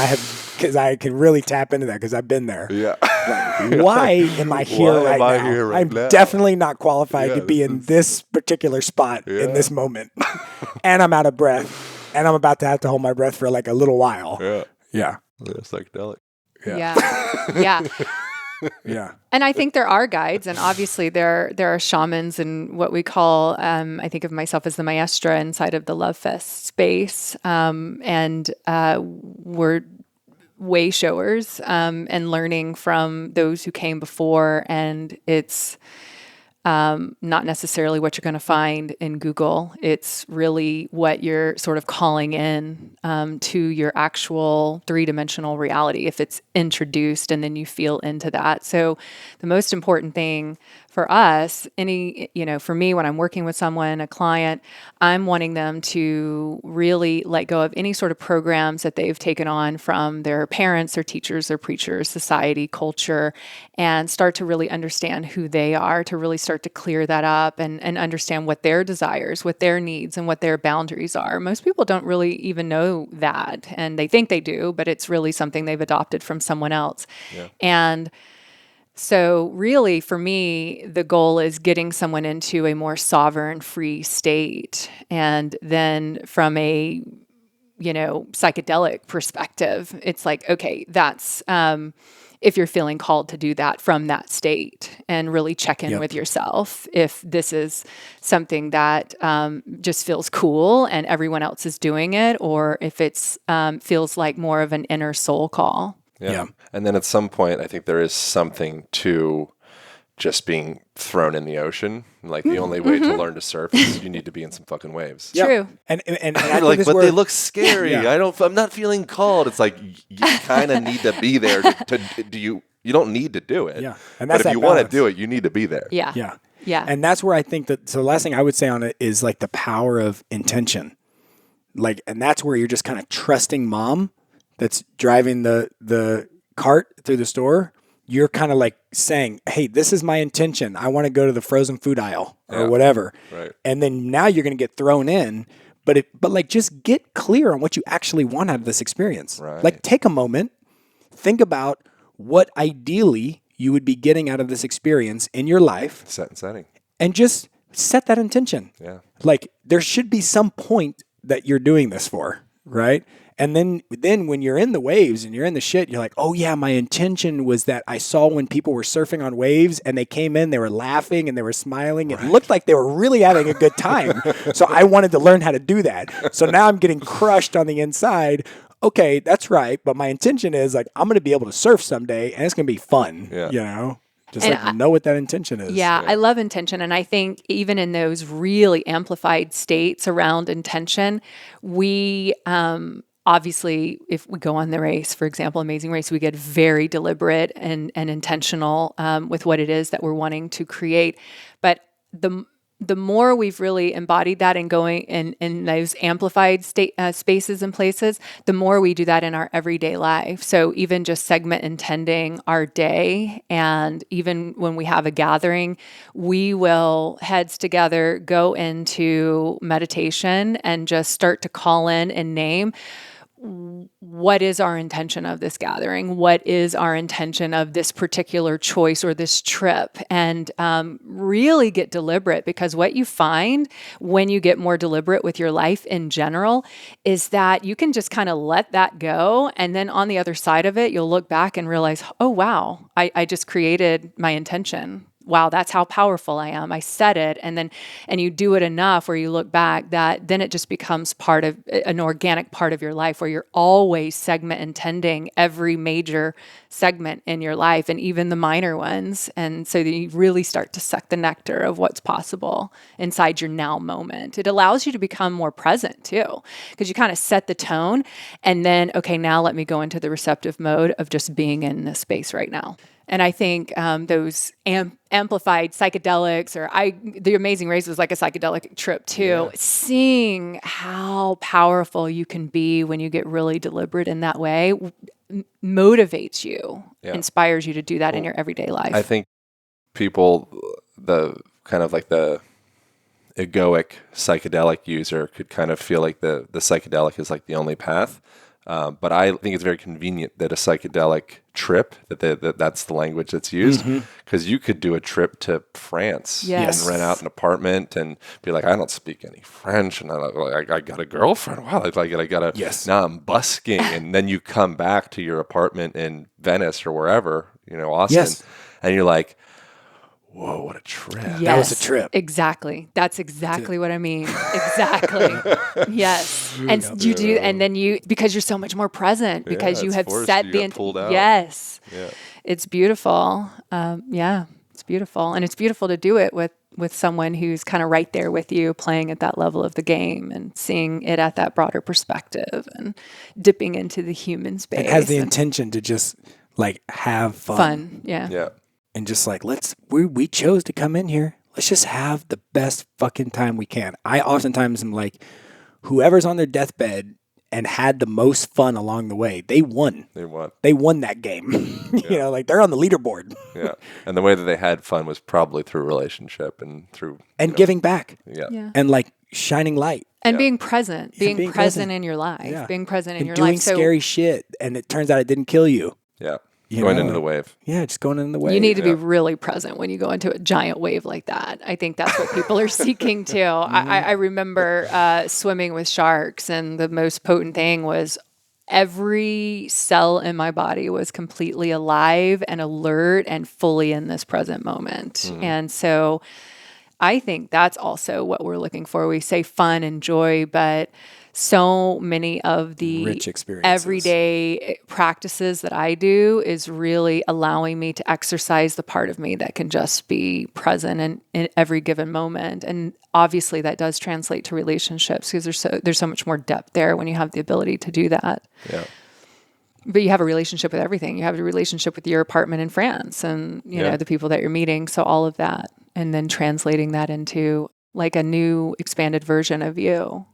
because I can really tap into that because I've been there. Yeah. Like, why am I here right now? I'm definitely not qualified to be in this particular spot in this moment. And I'm out of breath. And I'm about to have to hold my breath for like a little while. Yeah. Yeah. Psychedelic. Yeah. Yeah. And I think there are guides, and obviously there are shamans and what we call, I think of myself as the maestra inside of the Love Fest space. And we're way showers and learning from those who came before. And it's not necessarily what you're going to find in Google. It's really what you're sort of calling in to your actual three-dimensional reality if it's introduced and then you feel into that. So the most important thing for us, for me, when I'm working with someone, a client, I'm wanting them to really let go of any sort of programs that they've taken on from their parents, their teachers, their preachers, society, culture, and start to really understand who they are, to really start start to clear that up and understand what their desires, what their needs, and what their boundaries are. Most people don't really even know that, and they think they do, but it's really something they've adopted from someone else. Yeah. And so really, for me, the goal is getting someone into a more sovereign, free state. And then from a, psychedelic perspective, it's like, okay, that's if you're feeling called to do that from that state, and really check in with yourself if this is something that just feels cool and everyone else is doing it, or if it's feels like more of an inner soul call. Yeah. And then at some point, I think there is something to just being thrown in the ocean. Like the only way to learn to surf is you need to be in some fucking waves. Yep. True. And I like, think but they look scary. Yeah. I'm not feeling called. It's like, you kind of need to be there you don't need to do it. Yeah. And but that's if you want to do it, you need to be there. Yeah. Yeah. Yeah. And that's where I think so the last thing I would say on it is like the power of intention. Like, and that's where you're just kind of trusting mom that's driving the cart through the store. You're kind of like saying, hey, this is my intention. I want to go to the frozen food aisle or whatever. Right. And then now you're going to get thrown in, but like just get clear on what you actually want out of this experience. Right. Like take a moment, think about what ideally you would be getting out of this experience in your life. Set and setting. And just set that intention. Yeah. Like there should be some point that you're doing this for, right? And then when you're in the waves and you're in the shit, you're like, oh yeah, my intention was that I saw when people were surfing on waves and they came in, they were laughing and they were smiling. It looked like they were really having a good time. So I wanted to learn how to do that. So now I'm getting crushed on the inside. Okay, that's right. But my intention is like, I'm going to be able to surf someday and it's going to be fun, Just know what that intention is. Yeah, I love intention. And I think even in those really amplified states around intention, we obviously, if we go on the race, for example, Amazing Race, we get very deliberate and intentional with what it is that we're wanting to create. But the more we've really embodied that and going in those amplified spaces and places, the more we do that in our everyday life. So even just segment intending our day, and even when we have a gathering, we will heads together go into meditation and just start to call in and name what is our intention of this gathering? What is our intention of this particular choice or this trip? And really get deliberate, because what you find when you get more deliberate with your life in general is that you can just kind of let that go. And then on the other side of it, you'll look back and realize, oh, wow, I just created my intention. Wow, that's how powerful I am. I said it. And you do it enough where you look back that then it just becomes part of an organic part of your life, where you're always segment intending every major segment in your life and even the minor ones. And so that you really start to suck the nectar of what's possible inside your now moment. It allows you to become more present too, because you kind of set the tone and then, okay, now let me go into the receptive mode of just being in this space right now. And I think those amplified psychedelics, the Amazing Race was like a psychedelic trip too. Yeah. Seeing how powerful you can be when you get really deliberate in that way motivates you, inspires you to do that in your everyday life. I think people, the kind of like the egoic psychedelic user could kind of feel like the psychedelic is like the only path. But I think it's very convenient that a psychedelic trip, that's the language that's used, because you could do a trip to France and rent out an apartment and be like, I don't speak any French, and I got a girlfriend. Wow, now I'm busking, and then you come back to your apartment in Venice or wherever, Austin, and you're like, whoa, what a trip. Yes, that was a trip. Exactly. That's exactly what I mean. Exactly. Yes. And you do, and then because you're so much more present, because you have set the yes. Yeah. It's beautiful. It's beautiful. And it's beautiful to do it with someone who's kind of right there with you, playing at that level of the game and seeing it at that broader perspective and dipping into the human space. It has the intention to just like have fun. Yeah. And just like, we chose to come in here. Let's just have the best fucking time we can. I oftentimes am like, whoever's on their deathbed and had the most fun along the way, they won. They won that game. You know, like they're on the leaderboard. Yeah. And the way that they had fun was probably through relationship and through giving back. Yeah. And like shining light. And being present. Being present in your life. Yeah. Being present in your doing life. Scary shit, and it turns out it didn't kill you. Yeah. Going into the wave. Yeah, just going into the wave. You need to be really present when you go into a giant wave like that. I think that's what people are seeking too. I remember swimming with sharks, and the most potent thing was every cell in my body was completely alive and alert and fully in this present moment. And so I think that's also what we're looking for. We say fun and joy, but so many of the rich experiences, everyday practices that I do is really allowing me to exercise the part of me that can just be present in every given moment. And obviously that does translate to relationships, because there's so much more depth there when you have the ability to do that. Yeah. But you have a relationship with everything. You have a relationship with your apartment in France and, you know, the people that you're meeting. So all of that, and then translating that into like a new expanded version of you.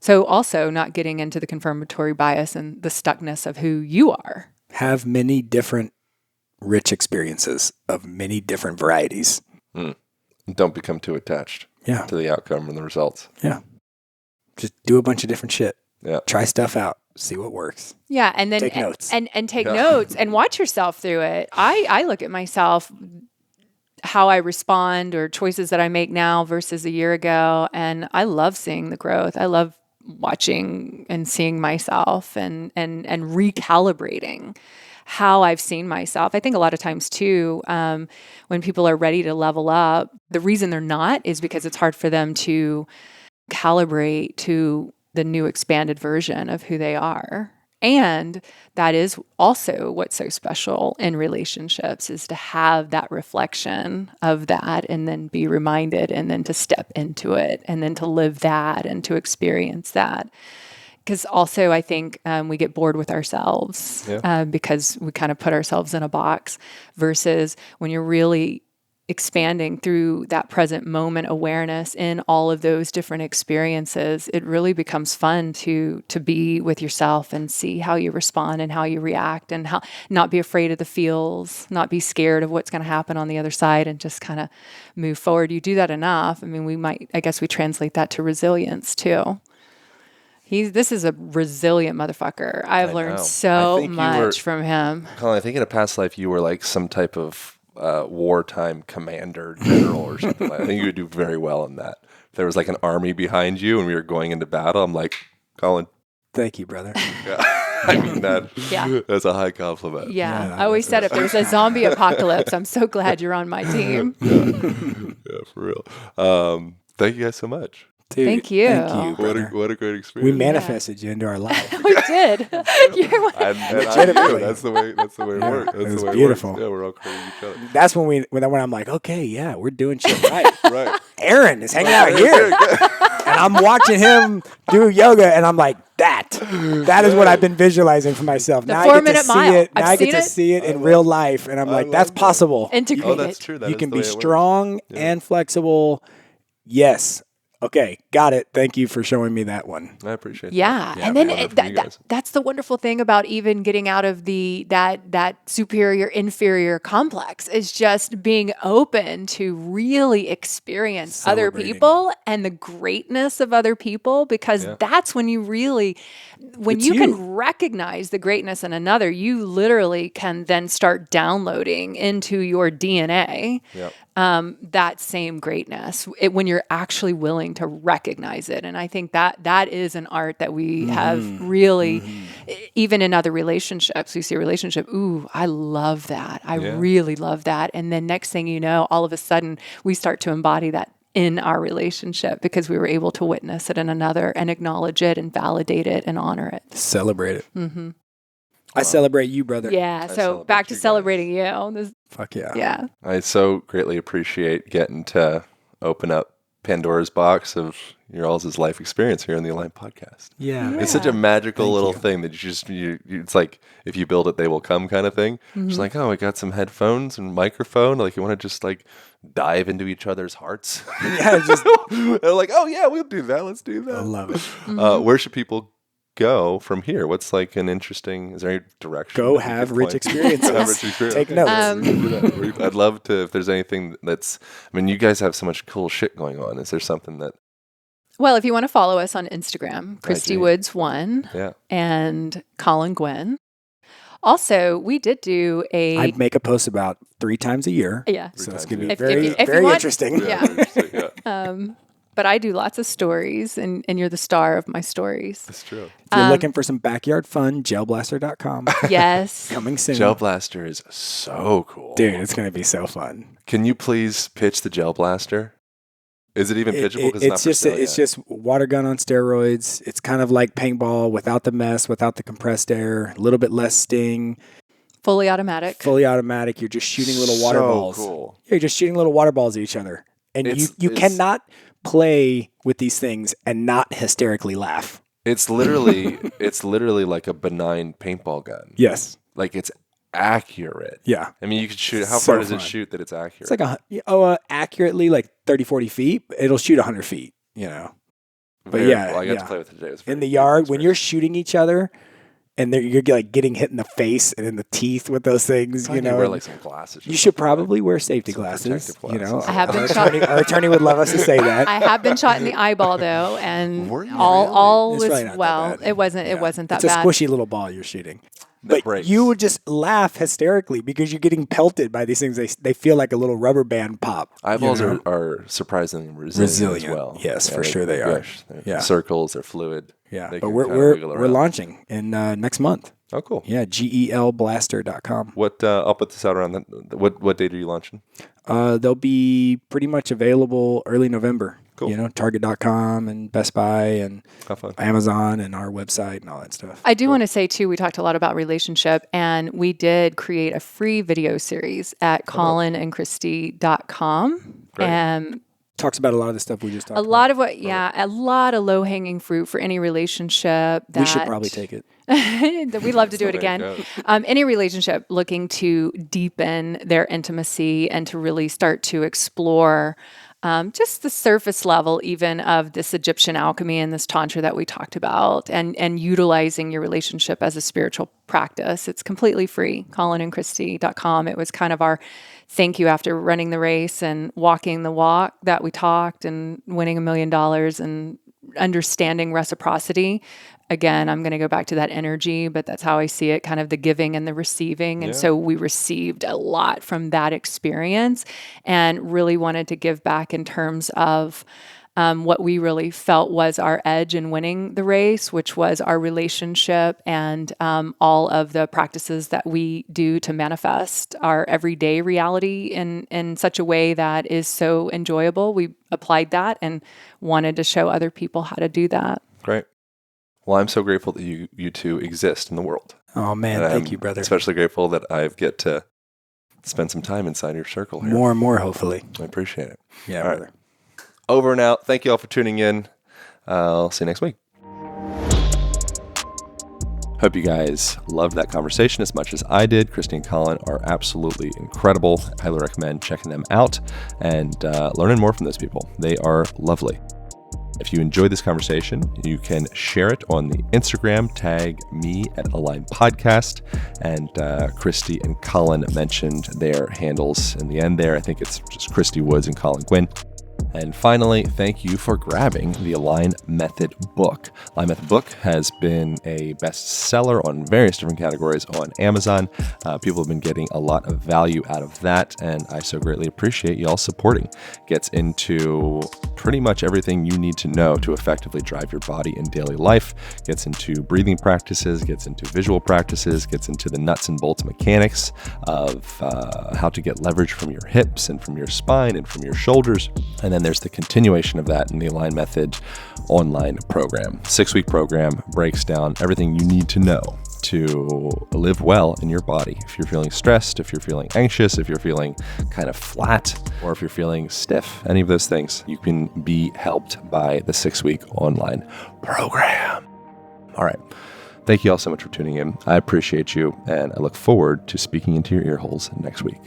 So also not getting into the confirmatory bias and the stuckness of who you are. Have many different rich experiences of many different varieties. Don't become too attached to the outcome and the results. Yeah. Just do a bunch of different shit. Yeah. Try stuff out. See what works. Yeah. And then take notes. And take notes and watch yourself through it. I look at myself, how I respond or choices that I make now versus a year ago. And I love seeing the growth. I love watching and seeing myself and recalibrating how I've seen myself. I think a lot of times too, when people are ready to level up, the reason they're not is because it's hard for them to calibrate to the new expanded version of who they are. And that is also what's so special in relationships, is to have that reflection of that and then be reminded and then to step into it and then to live that and to experience that. Because also I think we get bored with ourselves because we kind of put ourselves in a box, versus when you're really expanding through that present moment awareness in all of those different experiences, it really becomes fun to be with yourself and see how you respond and how you react, and how not be afraid of the feels, not be scared of what's going to happen on the other side, and just kind of move forward. You do that enough. I mean, we translate that to resilience too. This is a resilient motherfucker. I've learned so much from him. Colin, I think in a past life you were like some type of wartime commander general or something like that. I think you would do very well in that. If there was like an army behind you and we were going into battle, I'm like, Colin. Thank you, brother. Yeah. I mean, that's a high compliment. Yeah. I always said if there's a zombie apocalypse, I'm so glad you're on my team. Yeah, for real. Thank you guys so much. Dude, thank you. What a great experience. We manifested you into our life. We did. That's the way it works. It was beautiful. Yeah, we're all creating each other. That's when I'm like, okay, yeah, we're doing shit right. Right. Aaron is hanging out here. And I'm watching him do yoga, and I'm like, that is what I've been visualizing for myself. The now 4 minute mile. I get to see it in real life, and I'm like, that's possible. Integrate it. That's true. You can be strong and flexible. Yes. Okay, got it. Thank you for showing me that one. I appreciate that. Yeah. And then that's the wonderful thing about even getting out of that superior inferior complex, is just being open to really experience other people and the greatness of other people, because that's when you really, can recognize the greatness in another, you literally can then start downloading into your DNA that same greatness when you're actually willing to recognize it. And I think that is an art that we have really, even in other relationships, we see a relationship, ooh, I love that. I really love that. And then next thing you know, all of a sudden we start to embody that in our relationship because we were able to witness it in another and acknowledge it and validate it and honor it. Celebrate it. Mm-hmm. I celebrate you, brother. Yeah. So back to celebrating you. Fuck yeah. Yeah. I so greatly appreciate getting to open up Pandora's box of your all's life experience here on the Align podcast. Yeah. It's such a magical little thing that it's like, if you build it, they will come kind of thing. Mm-hmm. It's like, oh, we got some headphones and microphone. Like, you want to just like dive into each other's hearts. Yeah. They're like, oh yeah, we'll do that. Let's do that. I love it. Where should people go from here? What's like an interesting, is there any direction? Go have rich experiences. Take notes. I'd love to, if there's anything that's, I mean, you guys have so much cool shit going on. Is there something that? Well, if you want to follow us on Instagram, Christie Woods 1 and Colin Guinn. Also, we did do I make a post about 3 times a year. Yeah. So it's going to be very interesting. Yeah. But I do lots of stories, and you're the star of my stories. That's true. If you're looking for some backyard fun, gelblaster.com. Yes. Coming soon. Gel Blaster is so cool. Dude, it's going to be so fun. Can you please pitch the Gel Blaster? Is it even pitchable? It's just water gun on steroids. It's kind of like paintball without the mess, without the compressed air, a little bit less sting. Fully automatic. You're just shooting little water balls. Cool. You're just shooting little water balls at each other. And you cannot play with these things and not hysterically laugh. It's literally like a benign paintball gun. Yes. Like it's accurate. Yeah. I mean, you could shoot. How far does it shoot that it's accurate? It's like accurately like 30, 40 feet. It'll shoot 100 feet, you know. But I got to play with it today. In the yard, when you're shooting each other, and you're like getting hit in the face and in the teeth with those things, you know. Wear like some glasses. You should probably wear safety glasses. You know, I have been shot. Our attorney would love us to say that. I have been shot in the eyeball though, and all was well. It wasn't that bad. It's a squishy little ball you're shooting. But you would just laugh hysterically because you're getting pelted by these things. They feel like a little rubber band pop. Eyeballs are surprisingly resilient as well. Yes, for sure they are. Yeah, circles, they're fluid. Yeah, but we're launching in next month. Oh, cool. Yeah, gelblaster.com. I'll put this out around what date are you launching? They'll be pretty much available early November. Cool. You know, Target.com and Best Buy and Amazon and our website and all that stuff. I do want to say, too, we talked a lot about relationship, and we did create a free video series at colinandchristie.com. And talks about a lot of the stuff we just talked about. A lot of low-hanging fruit for any relationship. We should probably take it. We'd love to do it again. Any relationship looking to deepen their intimacy and to really start to explore just the surface level even of this Egyptian alchemy and this tantra that we talked about, and utilizing your relationship as a spiritual practice. It's completely free. colinandchristie.com. It was kind of our thank you after running the race and walking the walk that we talked and winning $1 million and understanding reciprocity. Again, I'm going to go back to that energy, but that's how I see it, kind of the giving and the receiving. And so we received a lot from that experience and really wanted to give back in terms of what we really felt was our edge in winning the race, which was our relationship and all of the practices that we do to manifest our everyday reality in such a way that is so enjoyable. We applied that and wanted to show other people how to do that. Great. Well, I'm so grateful that you two exist in the world. Oh, man. Thank you, brother. Especially grateful that I get to spend some time inside your circle here. More and more, hopefully. I appreciate it. Yeah, all brother. Right. Over and out. Thank you all for tuning in. I'll see you next week. Hope you guys loved that conversation as much as I did. Christie and Colin are absolutely incredible. Highly recommend checking them out and learning more from those people. They are lovely. If you enjoyed this conversation, you can share it on the Instagram, tag me at Align Podcast, and Christie and Colin mentioned their handles in the end there. I think it's just Christie Woods and Colin Guinn. And finally, thank you for grabbing the Align Method book. Align Method book has been a bestseller on various different categories on Amazon. People have been getting a lot of value out of that, and I so greatly appreciate y'all supporting. Gets into pretty much everything you need to know to effectively drive your body in daily life. Gets into breathing practices, gets into visual practices, gets into the nuts and bolts mechanics of how to get leverage from your hips and from your spine and from your shoulders. And then there's the continuation of that in the Align Method online program. 6-week program breaks down everything you need to know to live well in your body. If you're feeling stressed, if you're feeling anxious, if you're feeling kind of flat, or if you're feeling stiff, any of those things, you can be helped by the 6-week online program. All right. Thank you all so much for tuning in. I appreciate you, and I look forward to speaking into your ear holes next week.